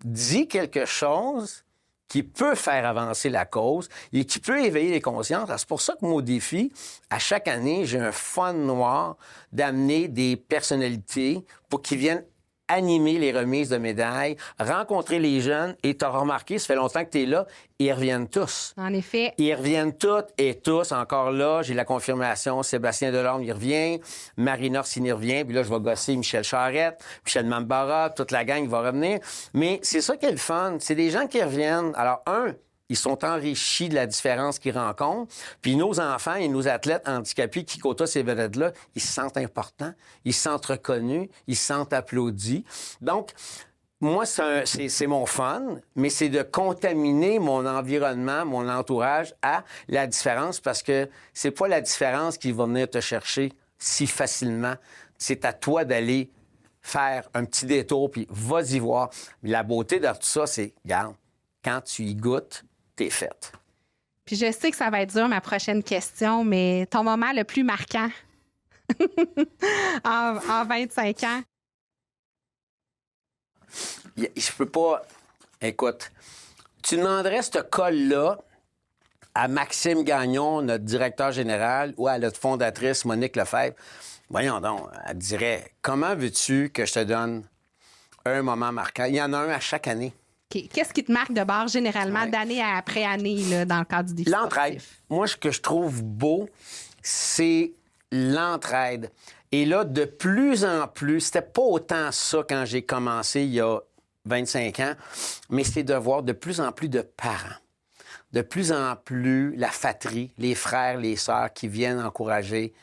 dis quelque chose qui peut faire avancer la cause et qui peut éveiller les consciences. Alors, c'est pour ça que mon défi, à chaque année, j'ai un fun noir d'amener des personnalités pour qu'ils viennent animer les remises de médailles, rencontrer les jeunes. Et tu as remarqué, ça fait longtemps que tu es là, ils reviennent tous. En effet. Ils reviennent toutes et tous. Encore là, j'ai la confirmation. Sébastien Delorme, il revient. Marina Orsini revient. Puis là, je vais gosser Michel Charette, Michel Mambara, toute la gang va revenir. Mais c'est ça qui est le fun. C'est des gens qui reviennent. Alors, ils sont enrichis de la différence qu'ils rencontrent. Puis nos enfants et nos athlètes handicapés qui côtoient ces vedettes-là, ils se sentent importants, ils se sentent reconnus, ils se sentent applaudis. Donc, moi, c'est mon fun, mais c'est de contaminer mon environnement, mon entourage à la différence parce que c'est pas la différence qui va venir te chercher si facilement. C'est à toi d'aller faire un petit détour, puis vas-y voir. Mais la beauté de tout ça, c'est, regarde, quand tu y goûtes, t'es faite. Puis je sais que ça va être dur, ma prochaine question, mais ton moment le plus marquant en 25 ans? Je peux pas... Écoute, tu demanderais ce col-là à Maxime Gagnon, notre directeur général, ou à notre fondatrice, Monique Lefebvre. Voyons donc, elle dirait, comment veux-tu que je te donne un moment marquant? Il y en a un à chaque année. Qu'est-ce qui te marque de bord généralement d'année après année là, dans le cadre du défi L'entraide. sportif? Moi, ce que je trouve beau, c'est l'entraide. Et là, de plus en plus, c'était pas autant ça quand j'ai commencé il y a 25 ans, mais c'est de voir de plus en plus de parents. De plus en plus la fratrie, les frères, les sœurs qui viennent encourager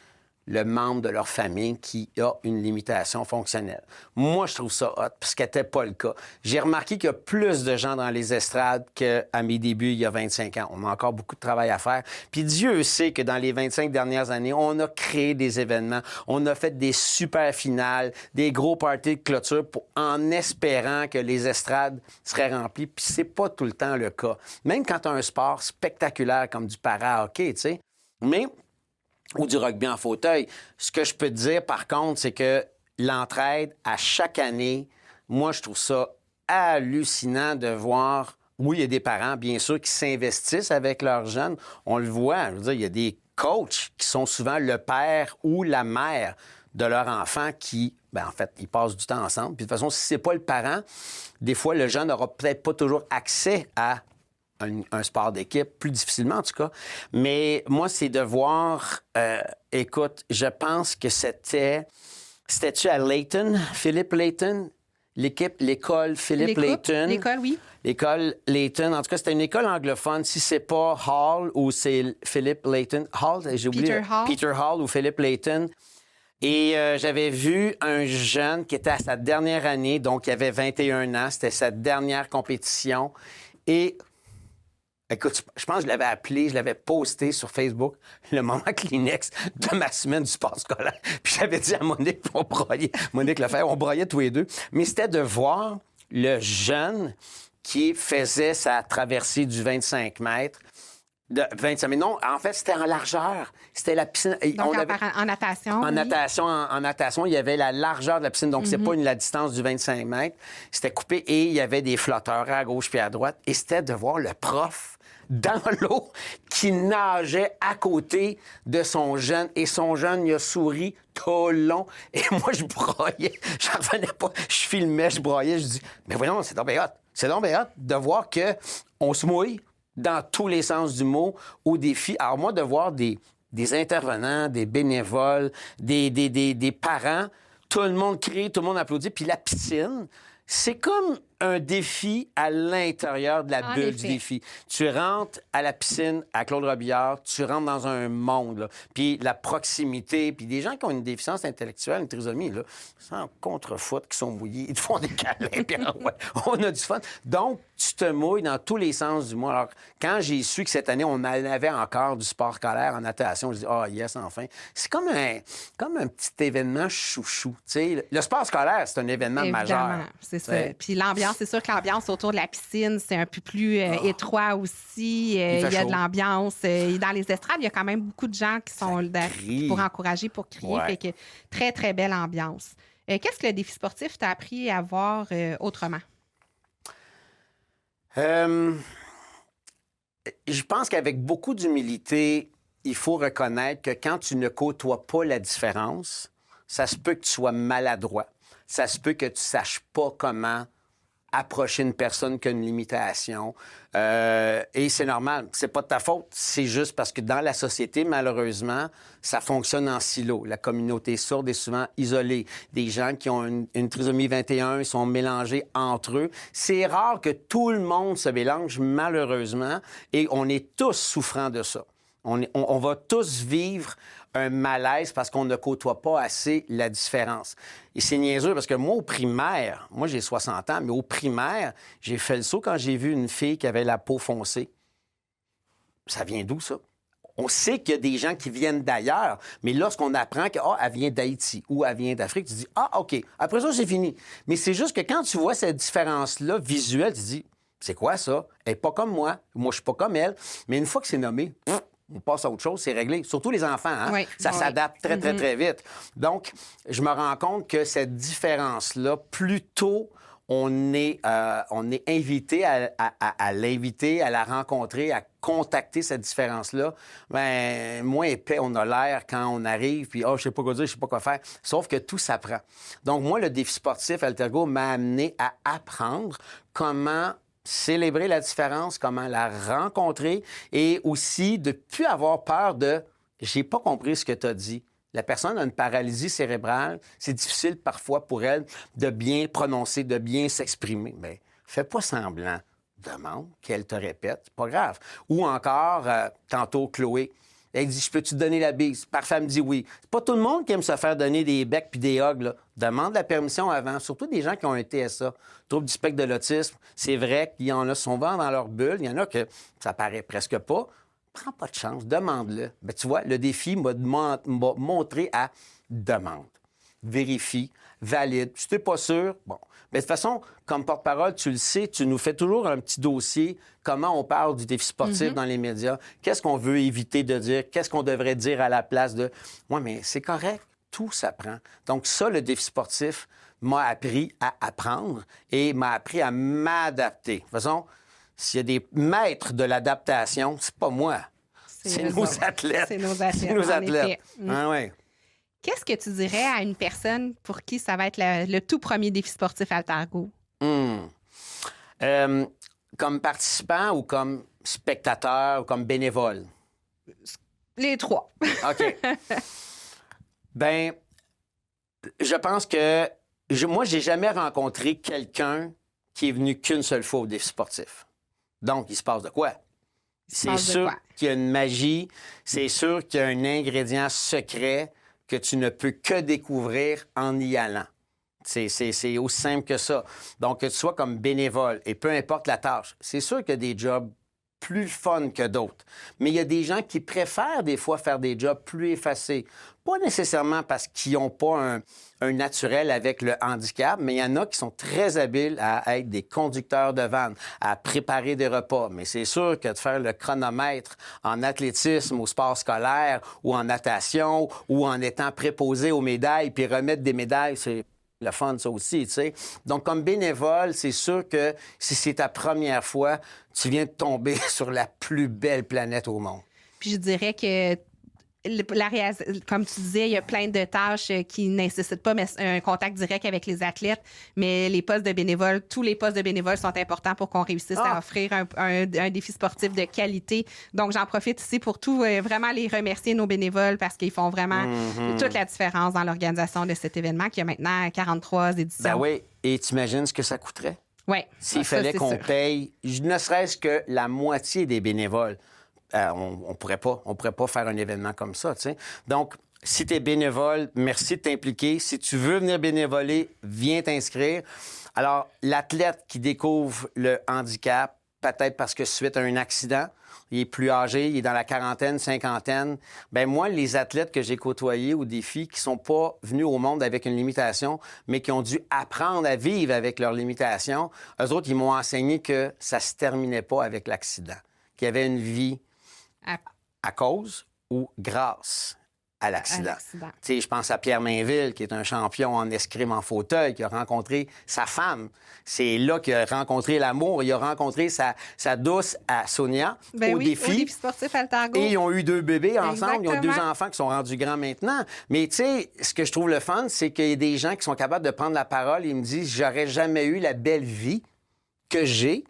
le membre de leur famille qui a une limitation fonctionnelle. Moi, je trouve ça hot, parce que ce n'était pas le cas. J'ai remarqué qu'il y a plus de gens dans les estrades qu'à mes débuts, il y a 25 ans. On a encore beaucoup de travail à faire. Puis Dieu sait que dans les 25 dernières années, on a créé des événements, on a fait des super finales, des gros parties de clôture en espérant que les estrades seraient remplies. Puis c'est pas tout le temps le cas. Même quand tu as un sport spectaculaire comme du para-hockey, tu sais. Mais ou du rugby en fauteuil. Ce que je peux te dire, par contre, c'est que l'entraide, à chaque année, moi, je trouve ça hallucinant de voir... Oui, il y a des parents, bien sûr, qui s'investissent avec leurs jeunes. On le voit, je veux dire, il y a des coachs qui sont souvent le père ou la mère de leur enfant qui, en fait, ils passent du temps ensemble. Puis de toute façon, si c'est pas le parent, des fois, le jeune n'aura peut-être pas toujours accès à un sport d'équipe, plus difficilement en tout cas. Mais moi, c'est de voir... écoute, je pense que c'était-tu à Layton, Philippe Layton? L'école Philippe Layton. L'école, oui. L'école Layton. En tout cas, c'était une école anglophone. Si c'est pas Hall ou c'est Philippe Layton. Hall, j'ai oublié. Peter Hall ou Philippe Layton. Et j'avais vu un jeune qui était à sa dernière année, donc il avait 21 ans. C'était sa dernière compétition. Et... Écoute, je pense que je l'avais appelé, je l'avais posté sur Facebook, le moment Kleenex de ma semaine du sport scolaire. Puis j'avais dit à Monique, Monique Lefebvre, on broyait tous les deux. Mais c'était de voir le jeune qui faisait sa traversée du 25 mètres. De 25 mètres. Non, en fait, c'était en largeur. C'était la piscine. Donc, en natation. En natation, il y avait la largeur de la piscine. Donc, c'est pas la distance du 25 mètres. C'était coupé et il y avait des flotteurs à gauche puis à droite. Et c'était de voir le prof dans l'eau qui nageait à côté de son jeune. Et son jeune, il a souri tout le long. Et moi, je broyais. Je revenais pas. Je filmais, je broyais. Je dis, mais voyons, c'est donc bien hot. C'est donc bien hot de voir qu'on se mouille dans tous les sens du mot au défi. Alors moi, de voir des intervenants, des bénévoles, des parents, tout le monde crie, tout le monde applaudit. Puis la piscine, c'est comme un défi à l'intérieur de la bulle du défi. Tu rentres à la piscine à Claude Robillard, tu rentres dans un monde, là. Puis la proximité, puis des gens qui ont une déficience intellectuelle, une trisomie, là, sans contre-foot, qui sont mouillés, ils te font des câlins, puis on a du fun. Donc, tu te mouilles dans tous les sens du mot. Alors, quand j'ai su que cette année, on avait encore du sport scolaire en natation, je dis, yes, enfin. C'est comme un petit événement chouchou. Tu sais, le sport scolaire, c'est un événement majeur. C'est ça. Puis l'ambiance c'est sûr que l'ambiance autour de la piscine, c'est un peu plus étroit aussi. Il y a chaud. de l'ambiance. Dans les estrades, il y a quand même beaucoup de gens qui sont là crie. pour encourager, pour crier. Ouais. Fait que très, très belle ambiance. Qu'est-ce que le défi sportif t'a appris à voir autrement? Je pense qu'avec beaucoup d'humilité, il faut reconnaître que quand tu ne côtoies pas la différence, ça se peut que tu sois maladroit. Ça se peut que tu ne saches pas comment approcher une personne qui a une limitation. Et c'est normal. C'est pas de ta faute. C'est juste parce que dans la société, malheureusement, ça fonctionne en silo. La communauté sourde est souvent isolée. Des gens qui ont une trisomie 21 sont mélangés entre eux. C'est rare que tout le monde se mélange, malheureusement, et on est tous souffrants de ça. On va tous vivre un malaise parce qu'on ne côtoie pas assez la différence. Et c'est niaiseux parce que moi, au primaire, moi j'ai 60 ans, mais au primaire, j'ai fait le saut quand j'ai vu une fille qui avait la peau foncée. Ça vient d'où, ça? On sait qu'il y a des gens qui viennent d'ailleurs, mais lorsqu'on apprend qu'elle vient d'Haïti ou elle vient d'Afrique, tu dis « Ah, OK, après ça, c'est fini. » Mais c'est juste que quand tu vois cette différence-là visuelle, tu dis « C'est quoi ça? Elle n'est pas comme moi je suis pas comme elle. » Mais une fois que c'est nommé, on passe à autre chose, c'est réglé. Surtout les enfants, hein? Oui, Ça s'adapte très, très, très vite. Donc, je me rends compte que cette différence-là, plus tôt on est invité à l'inviter, à la rencontrer, à contacter cette différence-là, bien, moins épais on a l'air quand on arrive, puis je sais pas quoi dire, je sais pas quoi faire. Sauf que tout s'apprend. Donc, moi, le défi sportif Altergo m'a amené à apprendre comment célébrer la différence, comment la rencontrer et aussi de ne plus avoir peur de « j'ai pas compris ce que tu as dit ». La personne a une paralysie cérébrale. C'est difficile parfois pour elle de bien prononcer, de bien s'exprimer. Mais fais pas semblant. Demande qu'elle te répète. C'est pas grave. Ou encore, tantôt, Chloé, elle dit « Je peux-tu te donner la bise? » Parfois, elle me dit oui. C'est pas tout le monde qui aime se faire donner des becs puis des hugs, là. Demande la permission avant. Surtout des gens qui ont un TSA, trouble du spectre de l'autisme. C'est vrai qu'il y en a souvent dans leur bulle. Il y en a que ça paraît presque pas. Prends pas de chance, demande-le. Ben, tu vois, le défi m'a montré à demande. Vérifie, valide. Si tu n'es pas sûr, bon. Mais de toute façon, comme porte-parole, tu le sais, tu nous fais toujours un petit dossier, comment on parle du défi sportif dans les médias, qu'est-ce qu'on veut éviter de dire, qu'est-ce qu'on devrait dire à la place de... Oui, mais c'est correct, tout s'apprend. Donc ça, le défi sportif m'a appris à apprendre et m'a appris à m'adapter. De toute façon, s'il y a des maîtres de l'adaptation, c'est pas moi. C'est nos athlètes. C'est nos athlètes. C'est nos en athlètes. effet. Ah, ouais. Qu'est-ce que tu dirais à une personne pour qui ça va être le tout premier défi sportif Altergo? Comme participant ou comme spectateur ou comme bénévole? Les trois. OK. Ben, je pense que moi, j'ai jamais rencontré quelqu'un qui est venu qu'une seule fois au défi sportif. Donc, il se passe de quoi? C'est sûr qu'il y a une magie, c'est sûr qu'il y a un ingrédient secret que tu ne peux que découvrir en y allant. C'est aussi simple que ça. Donc, que tu sois comme bénévole, et peu importe la tâche, c'est sûr qu'il y a des jobs plus fun que d'autres. Mais il y a des gens qui préfèrent des fois faire des jobs plus effacés. Pas nécessairement parce qu'ils n'ont pas un naturel avec le handicap, mais il y en a qui sont très habiles à être des conducteurs de vannes, à préparer des repas. Mais c'est sûr que de faire le chronomètre en athlétisme, au sport scolaire, ou en natation, ou en étant préposé aux médailles, puis remettre des médailles, c'est le fun, ça aussi, tu sais. Donc, comme bénévole, c'est sûr que si c'est ta première fois, tu viens de tomber sur la plus belle planète au monde. Puis je dirais que, comme tu disais, il y a plein de tâches qui ne nécessitent pas un contact direct avec les athlètes, mais les postes de bénévoles, tous les postes de bénévoles sont importants pour qu'on réussisse à offrir un défi sportif de qualité. Donc, j'en profite ici pour vraiment les remercier, nos bénévoles, parce qu'ils font vraiment toute la différence dans l'organisation de cet événement qui a maintenant 43 éditions. Ben oui, et t'imagines ce que ça coûterait? Oui. S'il fallait qu'on paye, ne serait-ce que la moitié des bénévoles. On pourrait pas faire un événement comme ça, tu sais. Donc, si tu es bénévole, merci de t'impliquer. Si tu veux venir bénévoler, viens t'inscrire. Alors, l'athlète qui découvre le handicap peut-être parce que suite à un accident, il est plus âgé, il est dans la quarantaine, cinquantaine. Bien, moi, les athlètes que j'ai côtoyés au défi qui sont pas venus au monde avec une limitation, mais qui ont dû apprendre à vivre avec leurs limitations, eux autres, ils m'ont enseigné que ça se terminait pas avec l'accident, qu'il y avait une vie à cause ou grâce à l'accident. Tu sais, je pense à Pierre Mainville, qui est un champion en escrime en fauteuil, qui a rencontré sa femme. C'est là qu'il a rencontré l'amour. Il a rencontré sa douce à Sonia au défi. Au défi sportif Altargo. Et ils ont eu 2 bébés ensemble. Exactement. Ils ont 2 enfants qui sont rendus grands maintenant. Mais tu sais, ce que je trouve le fun, c'est qu'il y a des gens qui sont capables de prendre la parole et ils me disent « J'aurais jamais eu la belle vie que j'ai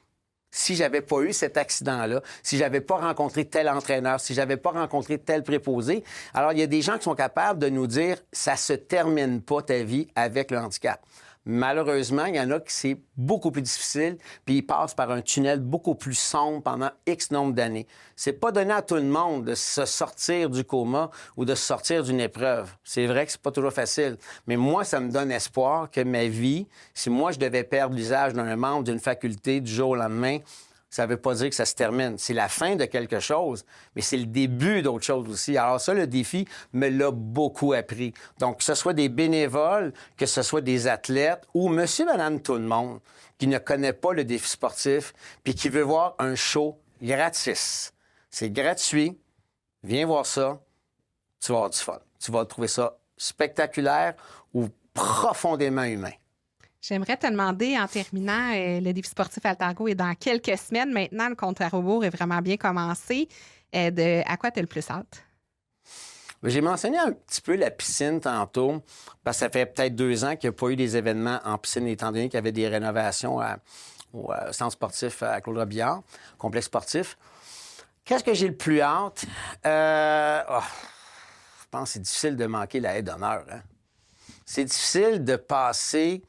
si j'avais pas eu cet accident-là, si j'avais pas rencontré tel entraîneur, si j'avais pas rencontré tel préposé. » Alors, il y a des gens qui sont capables de nous dire « Ça se termine pas ta vie avec le handicap. » Malheureusement, il y en a qui c'est beaucoup plus difficile, puis ils passent par un tunnel beaucoup plus sombre pendant X nombre d'années. C'est pas donné à tout le monde de se sortir du coma ou de se sortir d'une épreuve. C'est vrai que c'est pas toujours facile, mais moi, ça me donne espoir que ma vie, si moi je devais perdre l'usage d'un membre d'une faculté du jour au lendemain, ça veut pas dire que ça se termine. C'est la fin de quelque chose, mais c'est le début d'autre chose aussi. Alors ça, le défi me l'a beaucoup appris. Donc, que ce soit des bénévoles, que ce soit des athlètes ou monsieur, madame, tout le monde qui ne connaît pas le défi sportif puis qui veut voir un show gratis. C'est gratuit. Viens voir ça. Tu vas avoir du fun. Tu vas trouver ça spectaculaire ou profondément humain. J'aimerais te demander, en terminant, le défi sportif Altargo est dans quelques semaines. Maintenant, le compte à rebours est vraiment bien commencé. À quoi tu as le plus hâte? J'ai mentionné un petit peu la piscine tantôt, parce que ça fait peut-être 2 ans qu'il n'y a pas eu des événements en piscine, étant donné qu'il y avait des rénovations au centre sportif à Claude-Robillard, complexe sportif. Qu'est-ce que j'ai le plus hâte? Je pense que c'est difficile de manquer la aide d'honneur. Hein? C'est difficile de passer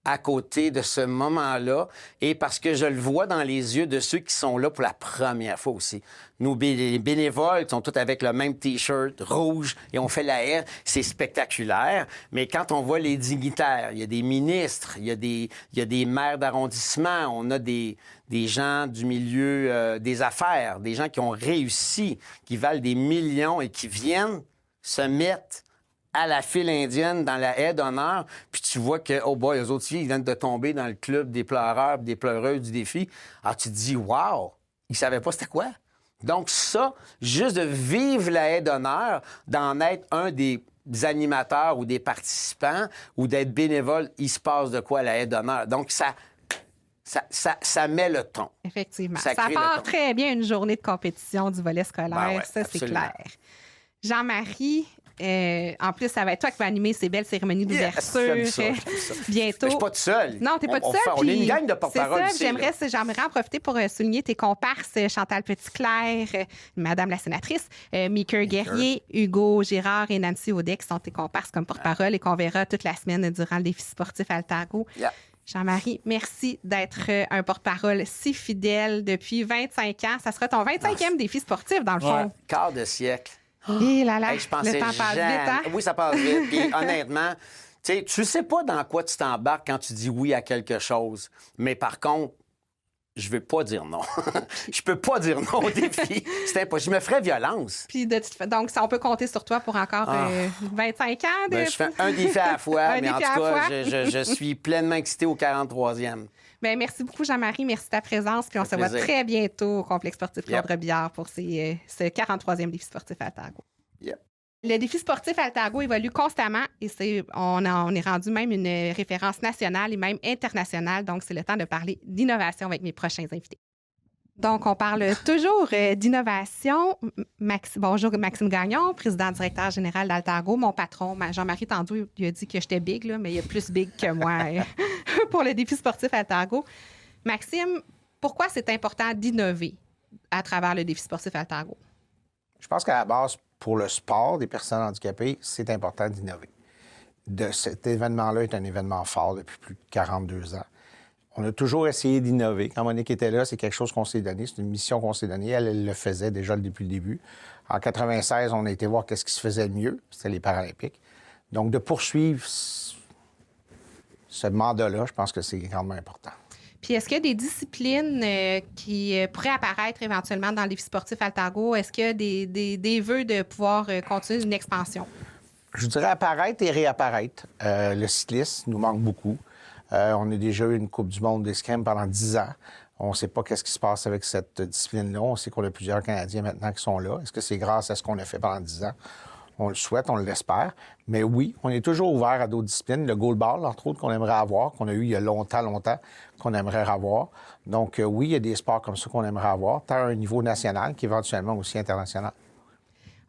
à côté de ce moment-là, et parce que je le vois dans les yeux de ceux qui sont là pour la première fois aussi. Nous, les bénévoles sont tous avec le même T-shirt rouge et on fait la haie. C'est spectaculaire, mais quand on voit les dignitaires, il y a des ministres, il y a des maires d'arrondissement, on a des gens du milieu des affaires, des gens qui ont réussi, qui valent des millions et qui viennent se mettre à la file indienne dans la haie d'honneur, puis tu vois que, oh boy, eux autres filles, ils viennent de tomber dans le club des pleureurs, des pleureuses du défi. Alors tu te dis, wow, ils savaient pas c'était quoi. Donc ça, juste de vivre la haie d'honneur, d'en être un des animateurs ou des participants ou d'être bénévole, il se passe de quoi à la haie d'honneur. Donc ça met le ton. Effectivement. Ça part très bien une journée de compétition du volet scolaire, Ben ouais, ça, absolument. c'est clair. Jean-Marie, en plus, ça va être toi qui vas animer ces belles cérémonies d'ouverture. J'aime ça. Bientôt. Mais je suis pas tout seul. Non, t'es pas tout seul. On est une gang de porte-parole ici. J'aimerais en profiter pour souligner tes comparses, Chantal Petitclerc, Madame la sénatrice, Mika Guerrier, Hugo Girard et Nancy Audet, qui sont tes comparses comme porte-parole et qu'on verra toute la semaine durant le défi sportif Altargo. Yeah. Jean-Marie, merci d'être un porte-parole si fidèle depuis 25 ans. Ça sera ton 25e défi sportif, dans le fond. Quart de siècle. Et là, Hey, je pensais le temps passe jamais... vite, hein? Oui, ça passe vite. Puis honnêtement, tu sais pas dans quoi tu t'embarques quand tu dis oui à quelque chose. Mais par contre, je veux pas dire non. Je peux pas dire non au défi. C'est impossible. Je me ferais violence. Puis donc, on peut compter sur toi pour encore 25 ans. Ben, je fais un défi à la fois, mais en tout cas, je suis pleinement excité au 43e. Bien, merci beaucoup, Jean-Marie. Merci de ta présence. Puis on se voit très bientôt au complexe sportif Claude-Robillard pour ce 43e défi sportif Altargo. Yep. Le défi sportif Altargo évolue constamment et on est rendu même une référence nationale et même internationale. Donc, c'est le temps de parler d'innovation avec mes prochains invités. Donc, on parle toujours d'innovation. Bonjour, Maxime Gagnon, président-directeur général d'Altargo. Mon patron, Jean-Marie Tandou, il a dit que j'étais big, là, mais il y a plus big que moi pour le défi sportif Altargo. Maxime, pourquoi c'est important d'innover à travers le défi sportif Altargo? Je pense qu'à la base, pour le sport des personnes handicapées, c'est important d'innover. Cet événement-là est un événement fort depuis plus de 42 ans. On a toujours essayé d'innover. Quand Monique était là, c'est quelque chose qu'on s'est donné. C'est une mission qu'on s'est donnée. Elle le faisait déjà depuis le début. En 96, on a été voir qu'est-ce qui se faisait de mieux. C'était les Paralympiques. Donc, de poursuivre ce mandat-là, je pense que c'est grandement important. Puis est-ce qu'il y a des disciplines qui pourraient apparaître éventuellement dans le défi sportif Altargo? Est-ce qu'il y a des vœux de pouvoir continuer une expansion? Je dirais apparaître et réapparaître. Le cyclisme nous manque beaucoup. On a déjà eu une Coupe du monde d'escrime pendant 10 ans. On ne sait pas qu'est-ce qui se passe avec cette discipline-là. On sait qu'on a plusieurs Canadiens maintenant qui sont là. Est-ce que c'est grâce à ce qu'on a fait pendant 10 ans? On le souhaite, on l'espère. Mais oui, on est toujours ouvert à d'autres disciplines. Le goalball, entre autres, qu'on aimerait avoir, qu'on a eu il y a longtemps, qu'on aimerait avoir. Donc oui, il y a des sports comme ça qu'on aimerait avoir, tant à un niveau national qu'éventuellement aussi international.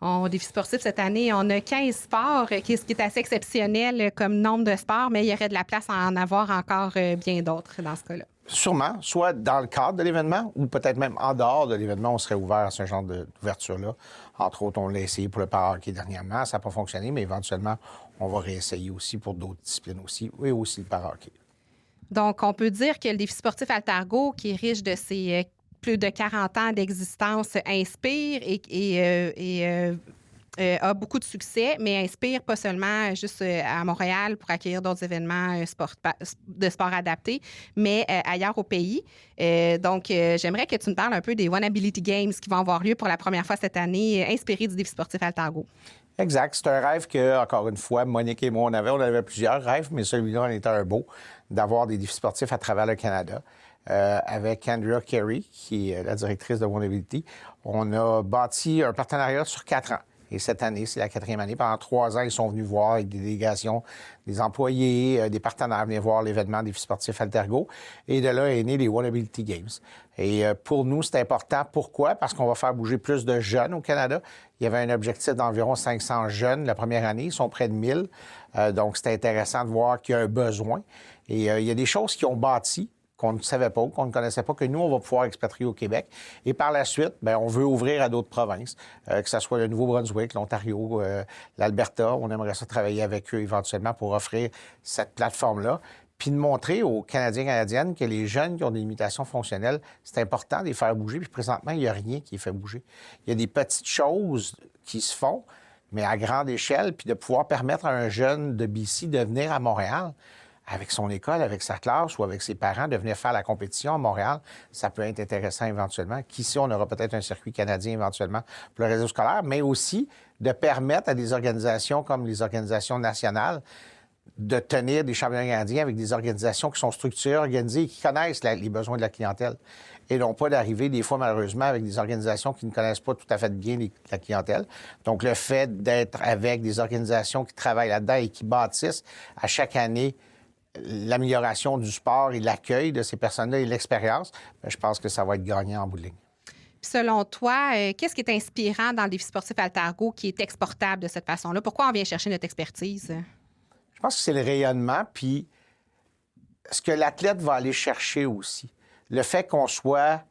Au défi sportif, cette année, on a 15 sports, ce qui est assez exceptionnel comme nombre de sports, mais il y aurait de la place à en avoir encore bien d'autres dans ce cas-là. Sûrement, soit dans le cadre de l'événement ou peut-être même en dehors de l'événement, on serait ouvert à ce genre d'ouverture-là. Entre autres, on l'a essayé pour le para-hockey dernièrement. Ça n'a pas fonctionné, mais éventuellement, on va réessayer aussi pour d'autres disciplines aussi, et aussi le para-hockey. Donc, on peut dire que le défi sportif Altargo, qui est riche de ses plus de 40 ans d'existence, inspire et a beaucoup de succès, mais inspire pas seulement juste à Montréal pour accueillir d'autres événements de sport adaptés, mais ailleurs au pays. Donc, j'aimerais que tu me parles un peu des One Ability Games qui vont avoir lieu pour la première fois cette année, inspirés du défi sportif Altargo. Exact. C'est un rêve que, encore une fois, Monique et moi, on avait plusieurs rêves, mais celui-là en était un beau, d'avoir des défis sportifs à travers le Canada. Avec Andrea Carey, qui est la directrice de One Ability, on a bâti un partenariat sur 4 ans. Et cette année, c'est la 4e année. Pendant 3 ans, ils sont venus voir avec des délégations, des employés, des partenaires venir voir l'événement des défis sportifs Altargo. Et de là est né les One Ability Games. Et pour nous, c'est important. Pourquoi? Parce qu'on va faire bouger plus de jeunes au Canada. Il y avait un objectif d'environ 500 jeunes la première année. Ils sont près de 1000. Donc, c'est intéressant de voir qu'il y a un besoin. Et il y a des choses qui ont bâti qu'on ne savait pas, qu'on ne connaissait pas, que nous, on va pouvoir expatrier au Québec. Et par la suite, bien, on veut ouvrir à d'autres provinces, que ce soit le Nouveau-Brunswick, l'Ontario, l'Alberta. On aimerait ça travailler avec eux éventuellement pour offrir cette plateforme-là. Puis de montrer aux Canadiens et Canadiennes que les jeunes qui ont des limitations fonctionnelles, c'est important de les faire bouger. Puis présentement, il n'y a rien qui les fait bouger. Il y a des petites choses qui se font, mais à grande échelle, puis de pouvoir permettre à un jeune de BC de venir à Montréal, avec son école, avec sa classe ou avec ses parents, de venir faire la compétition à Montréal, ça peut être intéressant éventuellement. Qu'ici, on aura peut-être un circuit canadien éventuellement pour le réseau scolaire, mais aussi de permettre à des organisations comme les organisations nationales de tenir des championnats canadiens avec des organisations qui sont structurées, organisées et qui connaissent les besoins de la clientèle. Et non pas d'arriver, des fois, malheureusement, avec des organisations qui ne connaissent pas tout à fait bien la clientèle. Donc, le fait d'être avec des organisations qui travaillent là-dedans et qui bâtissent à chaque année l'amélioration du sport et l'accueil de ces personnes-là et l'expérience, bien, je pense que ça va être gagnant en bout de ligne. Puis selon toi, qu'est-ce qui est inspirant dans le défi sportif Altargo qui est exportable de cette façon-là? Pourquoi on vient chercher notre expertise? Je pense que c'est le rayonnement, puis ce que l'athlète va aller chercher aussi. Le fait qu'on soit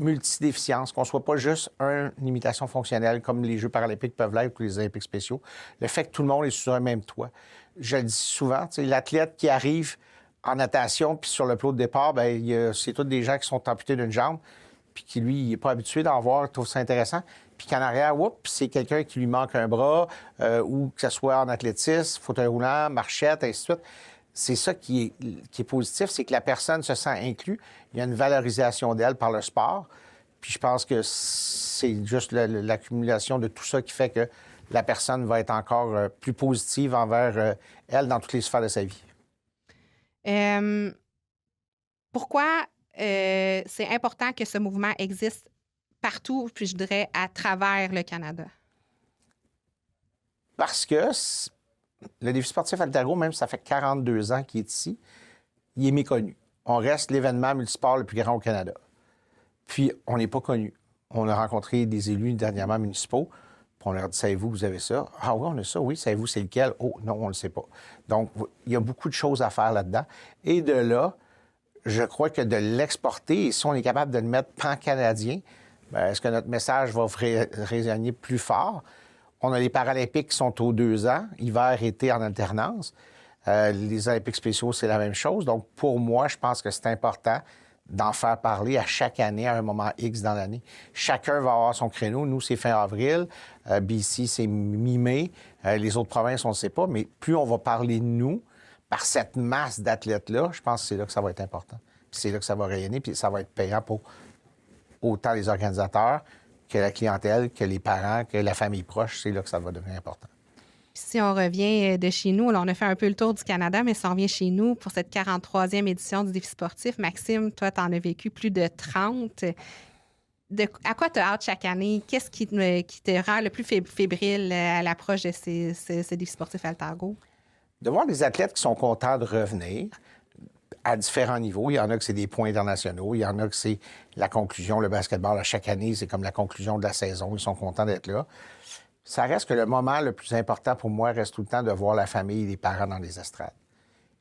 multidéficience, qu'on ne soit pas juste une limitation fonctionnelle comme les Jeux paralympiques peuvent l'être ou les Olympiques spéciaux. Le fait que tout le monde est sur un même toit. Je le dis souvent, l'athlète qui arrive en natation puis sur le plot de départ, bien, c'est tous des gens qui sont amputés d'une jambe puis qui, lui, il n'est pas habitué d'en voir, il trouve ça intéressant. Puis qu'en arrière, c'est quelqu'un qui lui manque un bras ou que ce soit en athlétisme, fauteuil roulant, marchette, ainsi de suite. C'est ça qui est positif, c'est que la personne se sent inclue. Il y a une valorisation d'elle par le sport. Puis je pense que c'est juste l'accumulation de tout ça qui fait que la personne va être encore plus positive envers elle dans toutes les sphères de sa vie. Pourquoi c'est important que ce mouvement existe partout, puis je dirais à travers le Canada? Parce que le défi sportif Altargo, même ça fait 42 ans qu'il est ici, il est méconnu. On reste l'événement multisport le plus grand au Canada. Puis, on n'est pas connu. On a rencontré des élus dernièrement municipaux, puis on leur dit « Savez-vous, vous avez ça? » « Ah oui, on a ça, oui. Savez-vous, c'est lequel? » « Oh, non, on ne le sait pas. » Donc, il y a beaucoup de choses à faire là-dedans. Et de là, je crois que de l'exporter, et si on est capable de le mettre pan-canadien, bien, est-ce que notre message va résonner plus fort? On a les Paralympiques qui sont aux 2 ans, hiver, été en alternance. Les Olympiques spéciaux, c'est la même chose. Donc, pour moi, je pense que c'est important d'en faire parler à chaque année, à un moment X dans l'année. Chacun va avoir son créneau. Nous, c'est fin avril. BC, c'est mi-mai. Les autres provinces, on ne sait pas. Mais plus on va parler de nous, par cette masse d'athlètes-là, je pense que c'est là que ça va être important. Puis c'est là que ça va rayonner, puis ça va être payant pour autant les organisateurs que la clientèle, que les parents, que la famille proche. C'est là que ça va devenir important. Si on revient de chez nous, là, on a fait un peu le tour du Canada, mais si on revient chez nous pour cette 43e édition du défi sportif, Maxime, toi, tu en as vécu plus de 30. À quoi tu as hâte chaque année? Qu'est-ce qui te rend le plus fébrile à l'approche de ces défis sportifs Altargo? De voir des athlètes qui sont contents de revenir à différents niveaux. Il y en a que c'est des points internationaux, il y en a que c'est la conclusion, le basketball, à chaque année, c'est comme la conclusion de la saison. Ils sont contents d'être là. Ça reste que le moment le plus important pour moi reste tout le temps de voir la famille et les parents dans les estrades.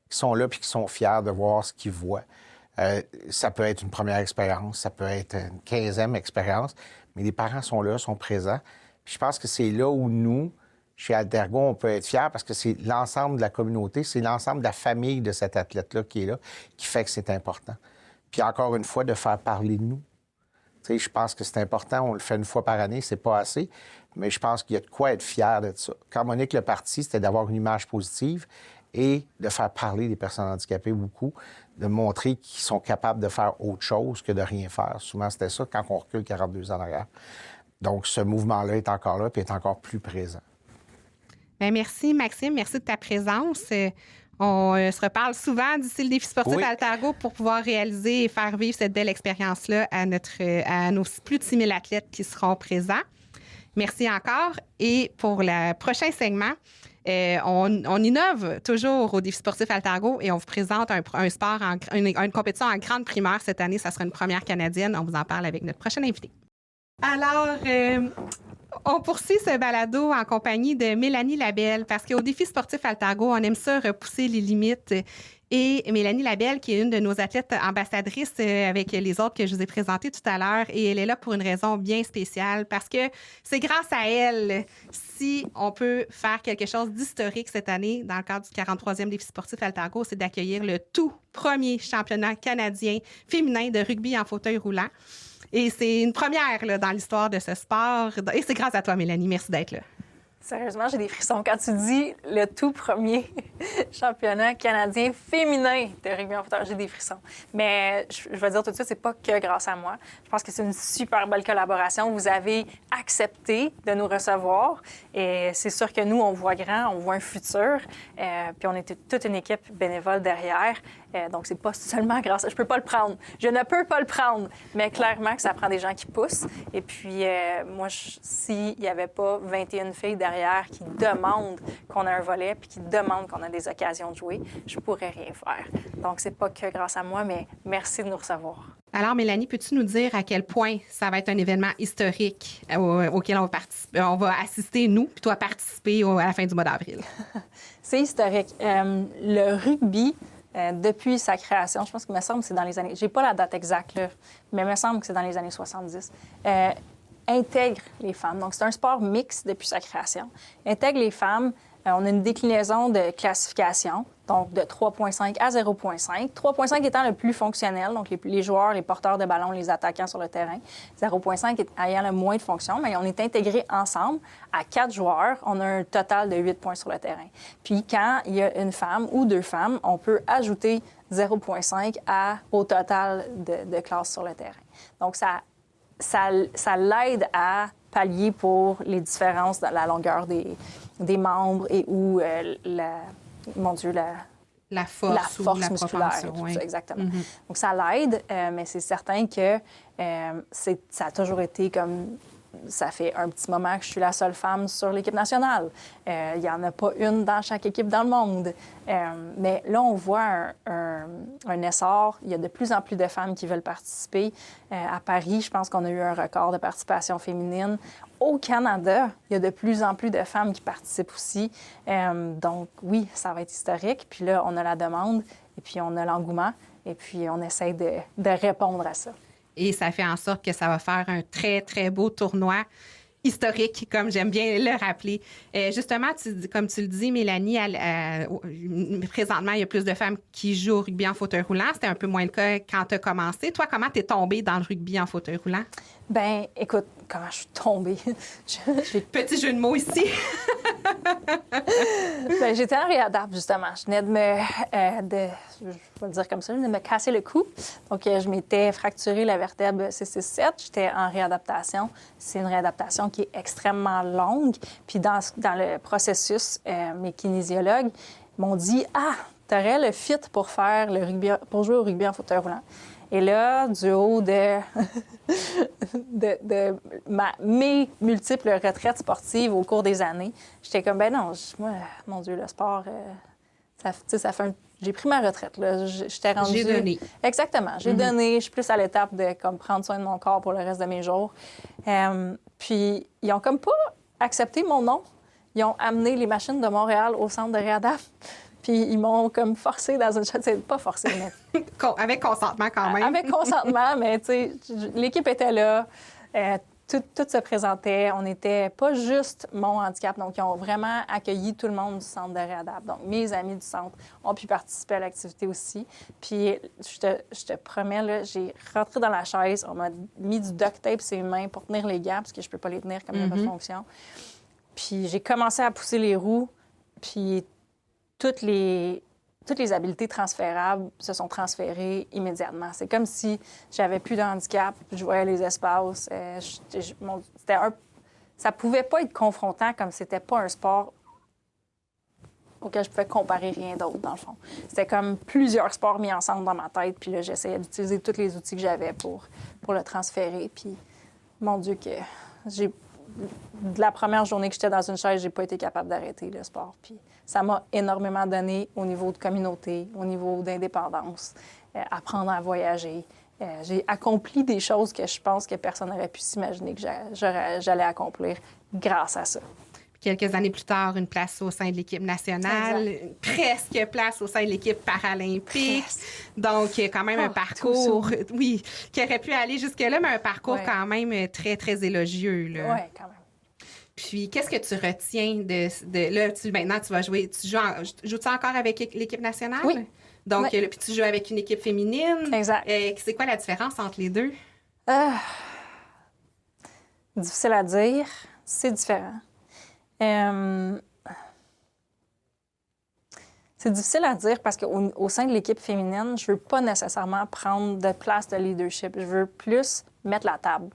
Qui sont là puis qui sont fiers de voir ce qu'ils voient. Ça peut être une première expérience, ça peut être une 15e expérience, mais les parents sont là, sont présents. Puis je pense que c'est là où nous, chez Altargo, on peut être fiers parce que c'est l'ensemble de la communauté, c'est l'ensemble de la famille de cet athlète-là qui est là, qui fait que c'est important. Puis encore une fois, de faire parler de nous. Tu sais, je pense que c'est important, on le fait une fois par année, c'est pas assez, mais je pense qu'il y a de quoi être fier de ça. Quand Monique le parti, c'était d'avoir une image positive et de faire parler des personnes handicapées beaucoup, de montrer qu'ils sont capables de faire autre chose que de rien faire. Souvent, c'était ça quand on recule 42 ans en arrière. Donc, ce mouvement-là est encore là et est encore plus présent. Bien, merci, Maxime. Merci de ta présence. On se reparle souvent d'ici le défi sportif Oui. Altargo pour pouvoir réaliser et faire vivre cette belle expérience-là à nos plus de 6 000 athlètes qui seront présents. Merci encore. Et pour le prochain segment, on innove toujours au défi sportif Altargo et on vous présente un sport, une compétition en grande primaire cette année. Ça sera une première canadienne. On vous en parle avec notre prochain invité. Alors, on poursuit ce balado en compagnie de Mélanie Labelle parce qu'au défi sportif Altargo, on aime ça repousser les limites. Et Mélanie Labelle, qui est une de nos athlètes ambassadrices avec les autres que je vous ai présentées tout à l'heure, et elle est là pour une raison bien spéciale parce que c'est grâce à elle si on peut faire quelque chose d'historique cette année dans le cadre du 43e défi sportif Altargo, c'est d'accueillir le tout premier championnat canadien féminin de rugby en fauteuil roulant. Et c'est une première là, dans l'histoire de ce sport. Et c'est grâce à toi, Mélanie. Merci d'être là. Sérieusement, j'ai des frissons. Quand tu dis le tout premier championnat canadien féminin de rugby en fauteuil, j'ai des frissons. Mais je vais dire tout de suite, c'est pas que grâce à moi. Je pense que c'est une super belle collaboration. Vous avez accepté de nous recevoir. Et c'est sûr que nous, on voit grand, on voit un futur. Puis on était toute une équipe bénévole derrière. Donc, c'est pas seulement grâce à... Je peux pas le prendre. Je ne peux pas le prendre. Mais clairement que ça prend des gens qui poussent. Et puis, moi, s'il n'y avait pas 21 filles derrière qui demandent qu'on a un volet puis qui demandent qu'on a des occasions de jouer, je pourrais rien faire. Donc, c'est pas que grâce à moi, mais merci de nous recevoir. Alors, Mélanie, peux-tu nous dire à quel point ça va être un événement historique auquel on va assister, nous, puis toi, participer à la fin du mois d'avril? C'est historique. Le rugby... depuis sa création, je pense qu'il me semble que c'est dans les années... J'ai pas la date exacte, là, mais il me semble que c'est dans les années 70. Intègre les femmes. Donc, c'est un sport mixte depuis sa création. Intègre les femmes. On a une déclinaison de classification, donc de 3,5 à 0,5. 3,5 étant le plus fonctionnel, donc les joueurs, les porteurs de ballon, les attaquants sur le terrain. 0,5 ayant le moins de fonction, mais on est intégrés ensemble à 4 joueurs. On a un total de 8 points sur le terrain. Puis quand il y a une femme ou 2 femmes, on peut ajouter 0,5 au total de classes sur le terrain. Donc, ça l'aide à pallier pour les différences dans la longueur des membres et où la force musculaire. oui. Ça, exactement. Mm-hmm. Donc, ça l'aide, mais c'est certain que ça a toujours été comme... Ça fait un petit moment que je suis la seule femme sur l'équipe nationale. Il n'y en a pas une dans chaque équipe dans le monde. Mais là, on voit un essor. Il y a de plus en plus de femmes qui veulent participer. À Paris, je pense qu'on a eu un record de participation féminine. Au Canada, il y a de plus en plus de femmes qui participent aussi. Donc, oui, ça va être historique. Puis là, on a la demande et puis on a l'engouement. Et puis, on essaie de répondre à ça. Et ça fait en sorte que ça va faire un très, très beau tournoi historique, comme j'aime bien le rappeler. Justement, comme tu le dis, Mélanie, présentement, il y a plus de femmes qui jouent au rugby en fauteuil roulant. C'était un peu moins le cas quand tu as commencé. Toi, comment tu es tombée dans le rugby en fauteuil roulant? Bien, écoute, comment je suis tombée. Petit jeu de mots ici. Ben, j'étais en réadapte, justement. Je venais je vais le dire comme ça, je venais de me casser le cou. Donc, je m'étais fracturé la vertèbre C6-7. J'étais en réadaptation. C'est une réadaptation qui est extrêmement longue. Puis, dans le processus, mes kinésiologues m'ont dit « Ah, t'aurais le fit pour faire le rugby, pour jouer au rugby en fauteuil roulant. » Et là, du haut de mes multiples retraites sportives au cours des années, j'étais comme, ben non, moi, mon Dieu, le sport, ça fait j'ai pris ma retraite, là. J'étais rendue... J'ai donné. Exactement. J'ai donné. Je suis plus à l'étape de comme, prendre soin de mon corps pour le reste de mes jours. Puis, ils ont comme pas accepté mon nom. Ils ont amené les machines de Montréal au centre de réadaptation. Puis ils m'ont comme forcé dans une chaise. C'est pas forcé, mais... Avec consentement quand même. Avec consentement, mais tu sais, l'équipe était là. Tout se présentait. On n'était pas juste mon handicap. Donc, ils ont vraiment accueilli tout le monde du centre de réadaptation. Donc, mes amis du centre ont pu participer à l'activité aussi. Puis, je te promets, là, j'ai rentré dans la chaise. On m'a mis du duct tape sur les mains pour tenir les gants, parce que je peux pas les tenir comme il n'y a pas de fonction. Puis, j'ai commencé à pousser les roues. Puis, toutes les habiletés transférables se sont transférées immédiatement. C'est comme si j'avais plus de handicap, je voyais les espaces. Ça pouvait pas être confrontant comme c'était pas un sport auquel je pouvais comparer rien d'autre, dans le fond. C'était comme plusieurs sports mis ensemble dans ma tête, puis là, j'essayais d'utiliser tous les outils que j'avais pour le transférer. Puis, mon Dieu, que de la première journée que j'étais dans une chaise, j'ai pas été capable d'arrêter le sport. Puis ça m'a énormément donné au niveau de communauté, au niveau d'indépendance, apprendre à voyager. J'ai accompli des choses que je pense que personne n'aurait pu s'imaginer que j'allais accomplir grâce à ça. Quelques années plus tard, une place au sein de l'équipe nationale, presque place au sein de l'équipe paralympique. Donc, quand même un parcours, oui, qui aurait pu aller jusque-là, mais un parcours quand même très, très élogieux. Oui, quand même. Puis, qu'est-ce que tu retiens de là, maintenant, tu vas jouer, joues-tu encore avec l'équipe nationale? Oui. Donc, puis tu joues avec une équipe féminine. Exact. C'est quoi la différence entre les deux? Difficile à dire. C'est différent. C'est difficile à dire parce qu'au sein de l'équipe féminine, je veux pas nécessairement prendre de place de leadership. Je veux plus mettre la table.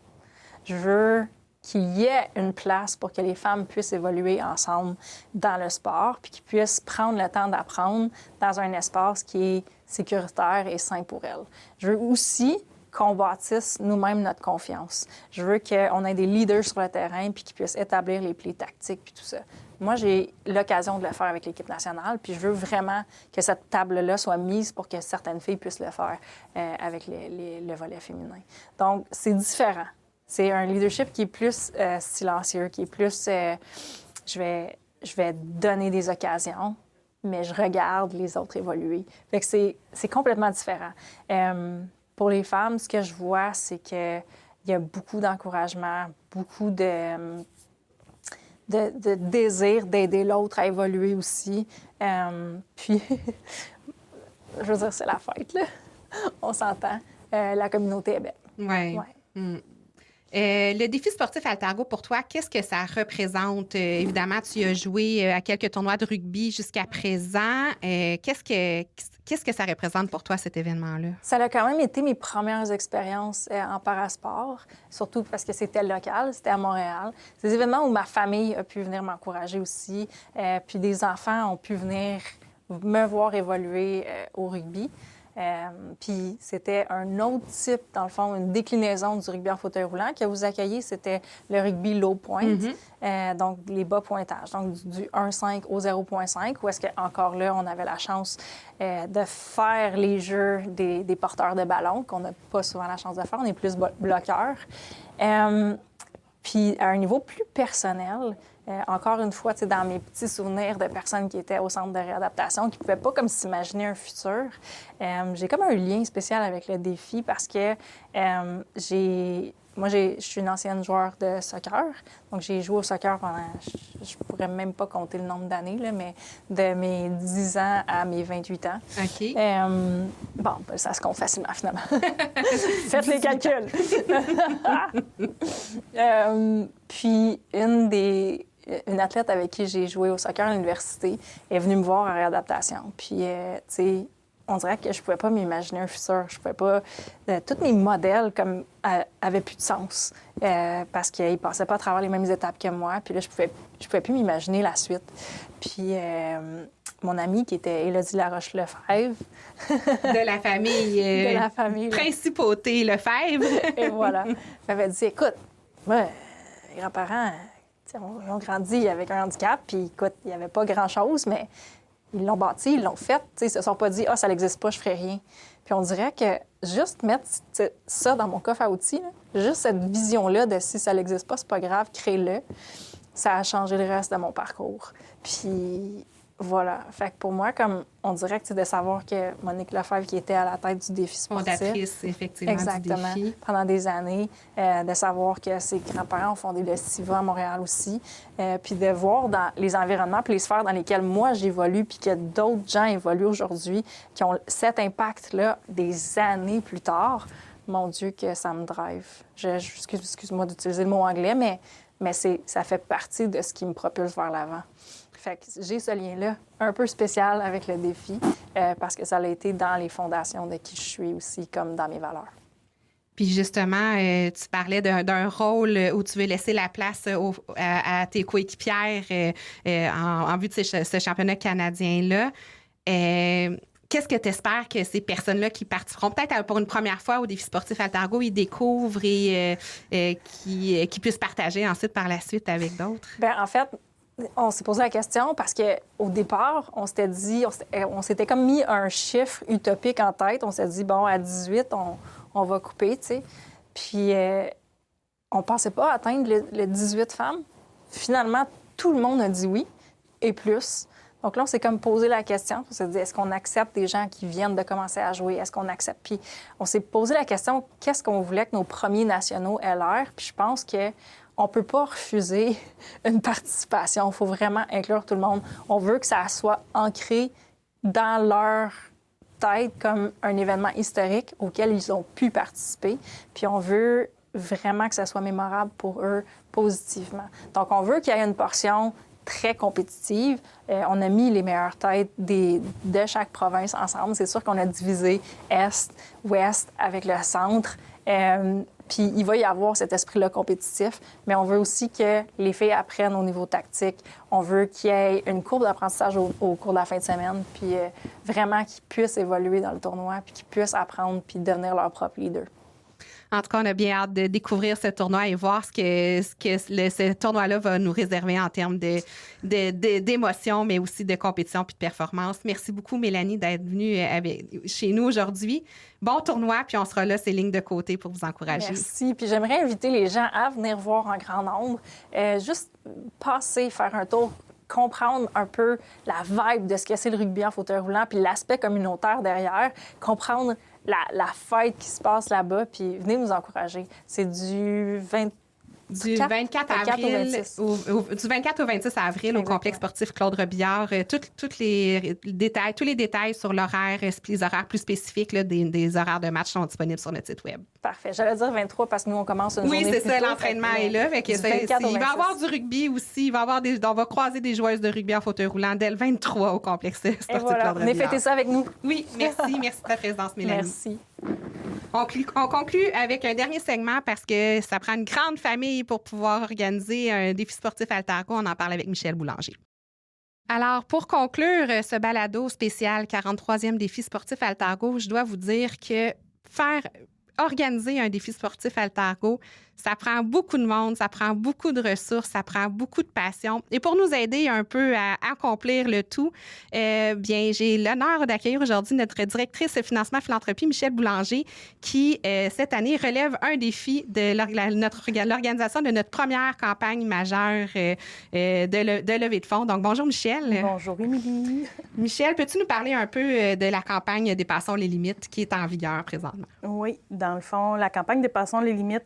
Je veux qu'il y ait une place pour que les femmes puissent évoluer ensemble dans le sport puis qu'ils puissent prendre le temps d'apprendre dans un espace qui est sécuritaire et sain pour elles. Je veux aussi qu'on bâtisse nous-mêmes notre confiance. Je veux qu'on ait des leaders sur le terrain puis qu'ils puissent établir les plis tactiques puis tout ça. Moi, j'ai l'occasion de le faire avec l'équipe nationale puis je veux vraiment que cette table-là soit mise pour que certaines filles puissent le faire avec le volet féminin. Donc, c'est différent. C'est un leadership qui est plus silencieux, qui est plus... je vais donner des occasions, mais je regarde les autres évoluer. Fait que c'est complètement différent. Pour les femmes, ce que je vois, c'est qu'il y a beaucoup d'encouragement, beaucoup de désir d'aider l'autre à évoluer aussi. Puis, je veux dire, c'est la fête, là. On s'entend. La communauté est belle. Oui. Le défi sportif Altargo, pour toi, qu'est-ce que ça représente? Évidemment, tu as joué à quelques tournois de rugby jusqu'à présent. Qu'est-ce que ça représente pour toi, cet événement-là? Ça a quand même été mes premières expériences en parasport, surtout parce que c'était local, c'était à Montréal. C'est des événements où ma famille a pu venir m'encourager aussi, puis des enfants ont pu venir me voir évoluer au rugby. Puis c'était un autre type, dans le fond, une déclinaison du rugby en fauteuil roulant que vous accueillez, c'était le rugby low point, donc les bas pointages, donc du 1,5 au 0,5, où est-ce qu'encore là, on avait la chance de faire les jeux des porteurs de ballon, qu'on n'a pas souvent la chance de faire, on est plus bloqueurs. Puis à un niveau plus personnel, encore une fois, dans mes petits souvenirs de personnes qui étaient au centre de réadaptation, qui ne pouvaient pas comme s'imaginer un futur, j'ai comme un lien spécial avec le défi parce que j'ai moi, je suis une ancienne joueur de soccer. Donc, j'ai joué au soccer pendant, je pourrais même pas compter le nombre d'années, là, mais de mes 10 ans à mes 28 ans. OK. Bon, ben, ça se compte facilement, finalement. Faites les calculs. Puis, une athlète avec qui j'ai joué au soccer à l'université est venue me voir en réadaptation. Puis, tu sais, on dirait que je pouvais pas m'imaginer un futur. Je pouvais pas... tous mes modèles comme avaient plus de sens parce qu'ils passaient pas à travers les mêmes étapes que moi. Puis là, je pouvais plus m'imaginer la suite. Puis mon amie, qui était Élodie Laroche-Lefebvre... De la famille... de la famille. Principauté Lefebvre. Et voilà. M'avait dit, écoute, moi, les grands-parents, ils ont grandi avec un handicap. Puis écoute, il n'y avait pas grand-chose, mais... Ils l'ont bâti, ils l'ont fait. Ils ne se sont pas dit « Ah, ça n'existe pas, je ne ferai rien ». Puis on dirait que juste mettre ça dans mon coffre à outils, là, juste cette vision-là de si ça n'existe pas, c'est pas grave, crée-le, ça a changé le reste de mon parcours. Puis voilà. Fait que pour moi, comme on dirait que de savoir que Monique Lefebvre, qui était à la tête du défi sportif... Fondatrice, effectivement, exactement, du défi. pendant des années, de savoir que ses grands-parents ont fondé le SIVA à Montréal aussi, puis de voir dans les environnements puis les sphères dans lesquelles moi j'évolue puis que d'autres gens évoluent aujourd'hui, qui ont cet impact-là des années plus tard, mon Dieu, que ça me drive. Excuse-moi d'utiliser le mot anglais, mais ça fait partie de ce qui me propulse vers l'avant. Fait que j'ai ce lien-là un peu spécial avec le défi parce que ça a été dans les fondations de qui je suis aussi, comme dans mes valeurs. Puis justement, tu parlais d'un rôle où tu veux laisser la place à tes coéquipières en vue de ce championnat canadien-là. Qu'est-ce que tu espères que ces personnes-là qui participeront peut-être pour une première fois au défi sportif Altargo, ils découvrent et qui puissent partager ensuite par la suite avec d'autres? Bien, en fait, on s'est posé la question parce qu'au départ, on s'était dit, on s'était comme mis un chiffre utopique en tête. On s'est dit, bon, à 18, on va couper, tu sais. Puis, on ne pensait pas atteindre les 18 femmes. Finalement, tout le monde a dit oui et plus. Donc là, on s'est comme posé la question. On s'est dit, est-ce qu'on accepte des gens qui viennent de commencer à jouer? Est-ce qu'on accepte? Puis, on s'est posé la question, qu'est-ce qu'on voulait que nos premiers nationaux aient l'air? Puis, je pense que on ne peut pas refuser une participation. Il faut vraiment inclure tout le monde. On veut que ça soit ancré dans leur tête comme un événement historique auquel ils ont pu participer. Puis on veut vraiment que ça soit mémorable pour eux positivement. Donc, on veut qu'il y ait une portion très compétitive. On a mis les meilleures têtes de chaque province ensemble. C'est sûr qu'on a divisé Est, Ouest avec le centre. Puis il va y avoir cet esprit-là compétitif, mais on veut aussi que les filles apprennent au niveau tactique. On veut qu'il y ait une courbe d'apprentissage au cours de la fin de semaine, puis vraiment qu'ils puissent évoluer dans le tournoi, puis qu'ils puissent apprendre, puis devenir leur propre leader. En tout cas, on a bien hâte de découvrir ce tournoi et voir ce que ce tournoi-là va nous réserver en termes d'émotions, mais aussi de compétition puis de performance. Merci beaucoup, Mélanie, d'être venue chez nous aujourd'hui. Bon tournoi, puis on sera là, ces lignes de côté pour vous encourager. Merci. Puis j'aimerais inviter les gens à venir voir en grand nombre. Juste passer, faire un tour, comprendre un peu la vibe de ce que c'est le rugby en fauteuil roulant, puis l'aspect communautaire derrière, comprendre la fête qui se passe là-bas, puis venez nous encourager. C'est du 24 avril du 24 au 26 avril au complexe sportif Claude Robillard. Tous les détails sur l'horaire, les horaires plus spécifiques là, des horaires de match sont disponibles sur notre site web. Parfait. J'allais dire 23 parce que nous, on commence une journée plus tôt. Oui, c'est ça, l'entraînement est là. Il va y avoir du rugby aussi. On va croiser des joueuses de rugby en fauteuil roulant dès le 23 au complexe sportif Claude Robillard. Venez fêter ça avec nous. Oui, merci. Merci de ta présence, Mélanie. Merci. On conclut avec un dernier segment parce que ça prend une grande famille pour pouvoir organiser un défi sportif Altargo. On en parle avec Michel Boulanger. Alors, pour conclure ce balado spécial 43e défi sportif Altargo, je dois vous dire que organiser un défi sportif Altargo, ça prend beaucoup de monde, ça prend beaucoup de ressources, ça prend beaucoup de passion. Et pour nous aider un peu à accomplir le tout, bien, j'ai l'honneur d'accueillir aujourd'hui notre directrice financement philanthropie, Michel Boulanger, qui, cette année, relève un défi de l'organisation de notre première campagne majeure de levée de fonds. Donc, bonjour, Michel. Bonjour, Émilie. Michel, peux-tu nous parler un peu de la campagne Dépassons les limites qui est en vigueur présentement? Oui, dans le fond, la campagne Dépassons les limites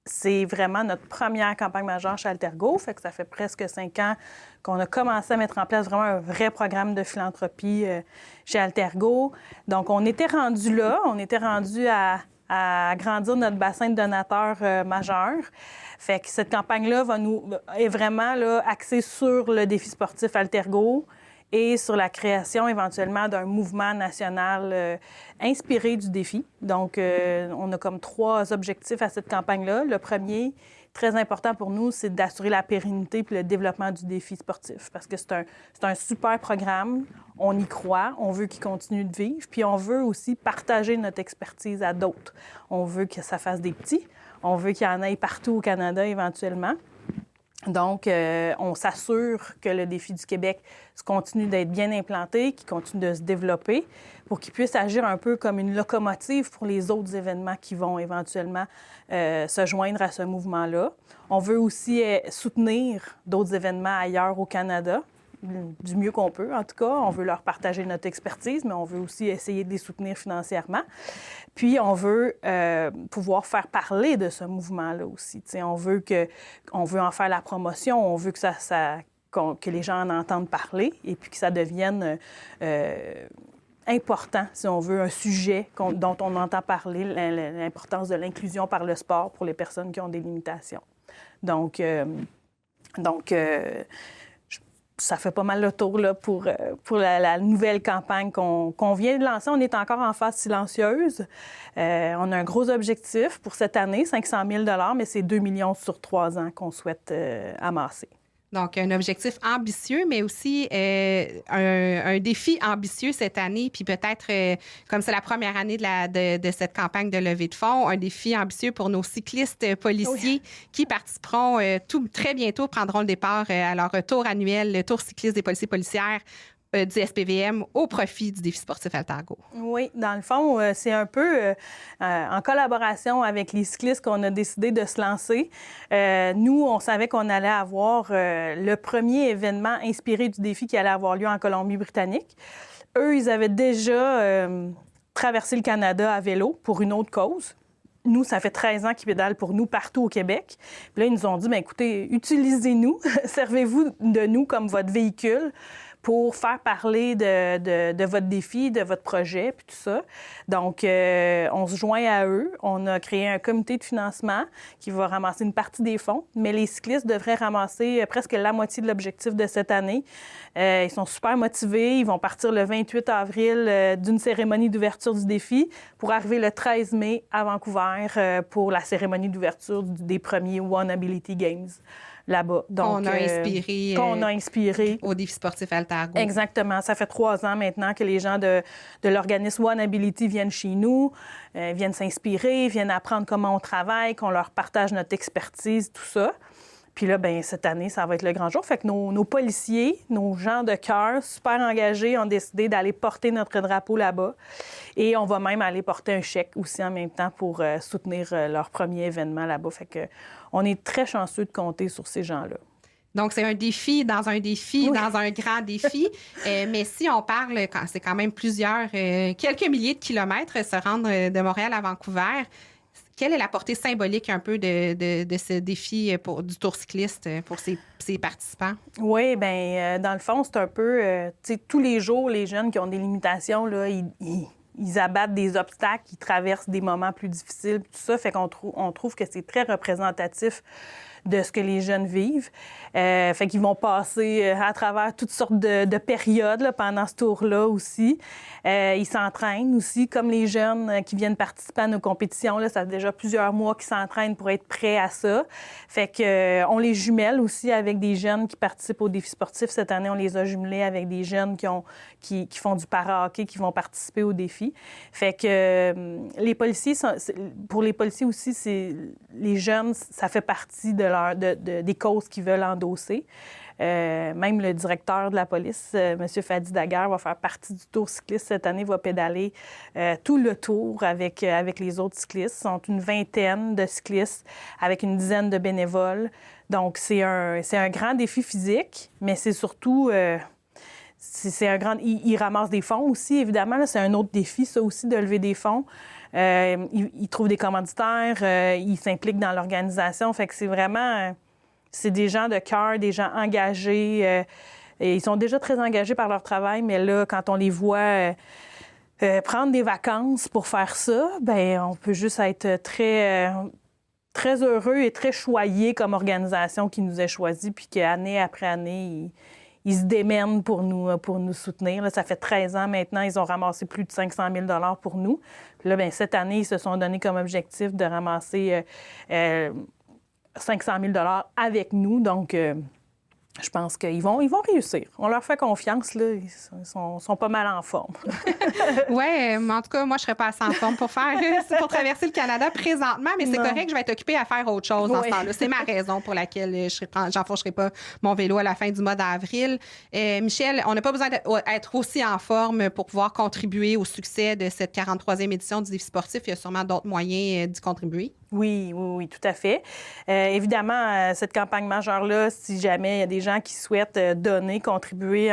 c'est vraiment notre première campagne majeure chez Altergo. Fait que ça fait presque 5 ans qu'on a commencé à mettre en place vraiment un vrai programme de philanthropie chez Altergo. Donc, on était rendu là. On était rendu à agrandir notre bassin de donateurs majeurs. Fait que cette campagne-là est vraiment là, axée sur le défi sportif Altergo et sur la création éventuellement d'un mouvement national inspiré du défi. Donc, on a comme 3 objectifs à cette campagne-là. Le premier, très important pour nous, c'est d'assurer la pérennité puis le développement du défi sportif parce que c'est un super programme. On y croit, on veut qu'il continue de vivre, puis on veut aussi partager notre expertise à d'autres. On veut que ça fasse des petits, on veut qu'il y en ait partout au Canada éventuellement. Donc, on s'assure que le défi du Québec continue d'être bien implanté, qu'il continue de se développer pour qu'il puisse agir un peu comme une locomotive pour les autres événements qui vont éventuellement se joindre à ce mouvement-là. On veut aussi soutenir d'autres événements ailleurs au Canada, du mieux qu'on peut, en tout cas. On veut leur partager notre expertise, mais on veut aussi essayer de les soutenir financièrement. Puis, on veut pouvoir faire parler de ce mouvement-là aussi. T'sais, on veut en faire la promotion, on veut que les gens en entendent parler et puis que ça devienne important, si on veut, un sujet dont on entend parler, l'importance de l'inclusion par le sport pour les personnes qui ont des limitations. Donc ça fait pas mal le tour là, pour la nouvelle campagne qu'on vient de lancer. On est encore en phase silencieuse. On a un gros objectif pour cette année, 500 000 $, mais c'est 2 millions sur 3 ans qu'on souhaite amasser. Donc, un objectif ambitieux, mais aussi un défi ambitieux cette année. Puis peut-être, comme c'est la première année de cette campagne de levée de fonds, un défi ambitieux pour nos cyclistes policiers qui participeront très bientôt, prendront le départ à leur tour annuel, le tour cycliste des policiers policières du SPVM au profit du défi sportif Altergo. Oui, dans le fond, c'est un peu en collaboration avec les cyclistes qu'on a décidé de se lancer. Nous, on savait qu'on allait avoir le premier événement inspiré du défi qui allait avoir lieu en Colombie-Britannique. Eux, ils avaient déjà traversé le Canada à vélo pour une autre cause. Nous, ça fait 13 ans qu'ils pédalent pour nous partout au Québec. Puis là, ils nous ont dit, bien, écoutez, utilisez-nous, servez-vous de nous comme votre véhicule pour faire parler de votre défi, de votre projet, puis tout ça. Donc, on se joint à eux. On a créé un comité de financement qui va ramasser une partie des fonds, mais les cyclistes devraient ramasser presque la moitié de l'objectif de cette année. Ils sont super motivés. Ils vont partir le 28 avril d'une cérémonie d'ouverture du défi pour arriver le 13 mai à Vancouver pour la cérémonie d'ouverture des premiers One Ability Games là-bas. Donc, qu'on a inspiré au défi sportif Altergo. Exactement. Ça fait 3 ans maintenant que les gens de l'organisme One Ability viennent chez nous, viennent s'inspirer, viennent apprendre comment on travaille, qu'on leur partage notre expertise, tout ça. Puis là, bien, cette année, ça va être le grand jour. Fait que nos policiers, nos gens de cœur, super engagés, ont décidé d'aller porter notre drapeau là-bas. Et on va même aller porter un chèque aussi en même temps pour soutenir leur premier événement là-bas. Fait que on est très chanceux de compter sur ces gens-là. Donc, c'est un défi dans un défi, dans un grand défi. Mais si on parle, c'est quand même quelques milliers de kilomètres se rendre de Montréal à Vancouver. Quelle est la portée symbolique un peu de ce défi du Tour cycliste pour ces participants? Oui, bien, dans le fond, c'est un peu... tu sais, tous les jours, les jeunes qui ont des limitations, là, ils abattent des obstacles, ils traversent des moments plus difficiles, tout ça. Fait qu'on trouve que c'est très représentatif de ce que les jeunes vivent. Fait qu'ils vont passer à travers toutes sortes de périodes là, pendant ce tour-là aussi. Ils s'entraînent aussi, comme les jeunes qui viennent participer à nos compétitions. Là, ça fait déjà plusieurs mois qu'ils s'entraînent pour être prêts à ça. Fait qu'on les jumelle aussi avec des jeunes qui participent au défi sportif. Cette année, on les a jumelés avec des jeunes qui font du para-hockey, qui vont participer au défi. Fait que les policiers, pour les policiers aussi, les jeunes, ça fait partie des causes qu'ils veulent endosser. Même le directeur de la police, M. Fadi Daguerre, va faire partie du Tour cycliste cette année, va pédaler tout le tour avec les autres cyclistes. Ils sont une 20aine de cyclistes avec une dizaine de bénévoles. Donc, c'est un grand défi physique, mais c'est surtout... c'est un grand... Ils ramassent des fonds aussi, évidemment. Là, c'est un autre défi, ça aussi, de lever des fonds. Ils trouvent des commanditaires, ils s'impliquent dans l'organisation. Fait que c'est vraiment... c'est des gens de cœur, des gens engagés. Et ils sont déjà très engagés par leur travail, mais là, quand on les voit prendre des vacances pour faire ça, bien, on peut juste être très heureux et très choyés comme organisation qui nous ait choisis, puis qu'année après année, ils se démènent pour nous soutenir. Là, ça fait 13 ans maintenant, ils ont ramassé plus de 500 000 $ pour nous. Puis là, bien, cette année, ils se sont donné comme objectif de ramasser 500 000 $ avec nous. Donc, je pense qu'ils vont réussir. On leur fait confiance, là. Ils sont pas mal en forme. Oui, mais en tout cas, moi, je serais pas assez en forme pour traverser le Canada présentement, mais c'est correct, je vais être occupée à faire autre chose dans ce temps-là. C'est ma raison pour laquelle j'enfourcherai pas mon vélo à la fin du mois d'avril. Michel, on n'a pas besoin d'être aussi en forme pour pouvoir contribuer au succès de cette 43e édition du défi sportif. Il y a sûrement d'autres moyens d'y contribuer. Oui, tout à fait. Évidemment, cette campagne majeure-là, si jamais il y a des gens qui souhaitent donner, contribuer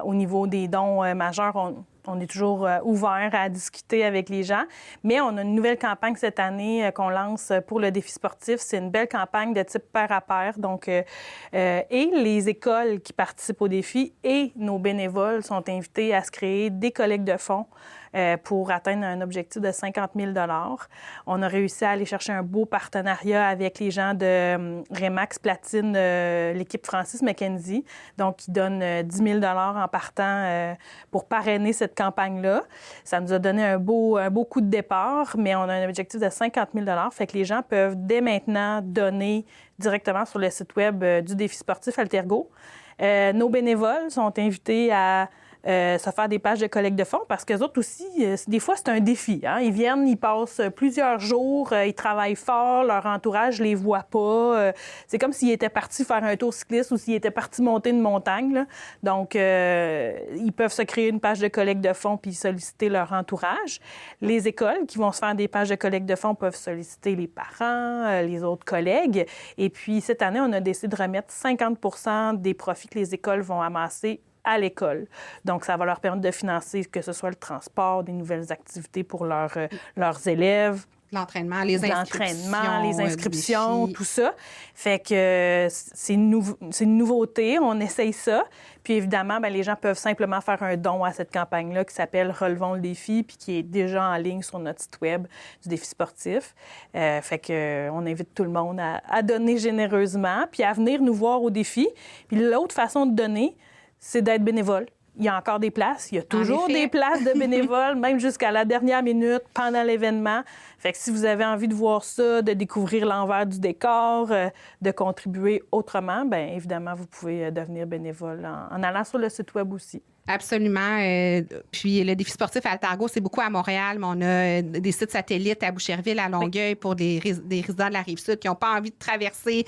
au niveau des dons majeurs, on est toujours ouvert à discuter avec les gens. Mais on a une nouvelle campagne cette année qu'on lance pour le défi sportif. C'est une belle campagne de type pair à pair. Donc, et les écoles qui participent au défi et nos bénévoles sont invités à se créer des collectes de fonds pour atteindre un objectif de 50 000 $. On a réussi à aller chercher un beau partenariat avec les gens de Remax Platine, l'équipe Francis McKenzie. Donc, ils donnent 10 000 $ en partant pour parrainer cette campagne-là. Ça nous a donné un beau coup de départ, mais on a un objectif de 50 000 $. Fait que les gens peuvent dès maintenant donner directement sur le site web du défi sportif Altergo. Nos bénévoles sont invités à se faire des pages de collecte de fonds parce qu'eux autres aussi, des fois, c'est un défi. Hein? Ils viennent, ils passent plusieurs jours, ils travaillent fort, leur entourage ne les voit pas. C'est comme s'ils étaient partis faire un tour cycliste ou s'ils étaient partis monter une montagne. Là. Donc, ils peuvent se créer une page de collecte de fonds puis solliciter leur entourage. Les écoles qui vont se faire des pages de collecte de fonds peuvent solliciter les parents, les autres collègues. Et puis, cette année, on a décidé de remettre 50 % des profits que les écoles vont amasser à l'école. Donc, ça va leur permettre de financer que ce soit le transport, des nouvelles activités pour leurs élèves. L'entraînement, les inscriptions, tout ça. Fait que c'est une nouveauté, on essaye ça. Puis évidemment, bien, les gens peuvent simplement faire un don à cette campagne-là qui s'appelle « Relevons le défi » puis qui est déjà en ligne sur notre site web du défi sportif. Fait qu'on invite tout le monde à donner généreusement puis à venir nous voir au défi. Puis l'autre façon de donner, c'est d'être bénévole. Il y a encore des places. Il y a toujours des places de bénévoles, même jusqu'à la dernière minute, pendant l'événement. Fait que si vous avez envie de voir ça, de découvrir l'envers du décor, de contribuer autrement, bien évidemment, vous pouvez devenir bénévole en allant sur le site web aussi. Absolument. Puis le défi sportif à Altargo, c'est beaucoup à Montréal, mais on a des sites satellites à Boucherville, à Longueuil, pour des résidents de la Rive-Sud qui n'ont pas envie de traverser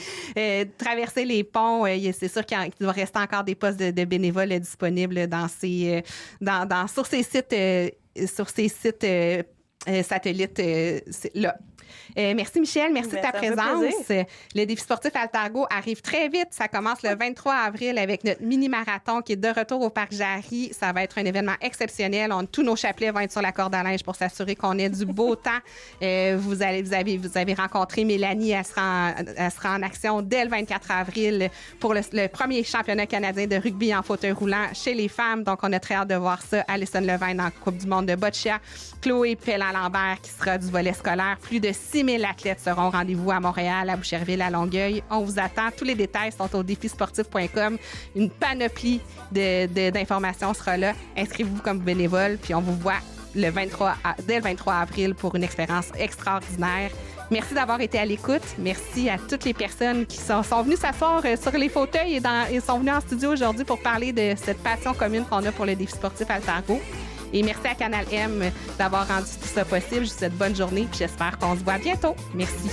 les ponts. C'est sûr qu'il doit rester encore des postes de bénévoles disponibles sur ces sites satellites là. Merci, Michel. Merci de ta présence. Le défi sportif Altargo arrive très vite. Ça commence le 23 avril avec notre mini-marathon qui est de retour au Parc Jarry. Ça va être un événement exceptionnel. Tous nos chapelets vont être sur la corde à linge pour s'assurer qu'on ait du beau temps. Vous avez rencontré Mélanie. Elle sera en action dès le 24 avril pour le premier championnat canadien de rugby en fauteuil roulant chez les femmes. Donc, on a très hâte de voir ça. Alison Levain dans la Coupe du monde de boccia. Chloé Pellan-Lambert qui sera du volet scolaire. Plus de 6 000 athlètes seront au rendez-vous à Montréal, à Boucherville, à Longueuil. On vous attend. Tous les détails sont au défisportif.com. Une panoplie d'informations sera là. Inscrivez-vous comme bénévole, puis on vous voit dès le 23 avril pour une expérience extraordinaire. Merci d'avoir été à l'écoute. Merci à toutes les personnes qui sont venues s'asseoir sur les fauteuils et sont venues en studio aujourd'hui pour parler de cette passion commune qu'on a pour le défi sportif Altargo. Et merci à Canal M d'avoir rendu tout ça possible. Je vous souhaite bonne journée et j'espère qu'on se voit bientôt. Merci.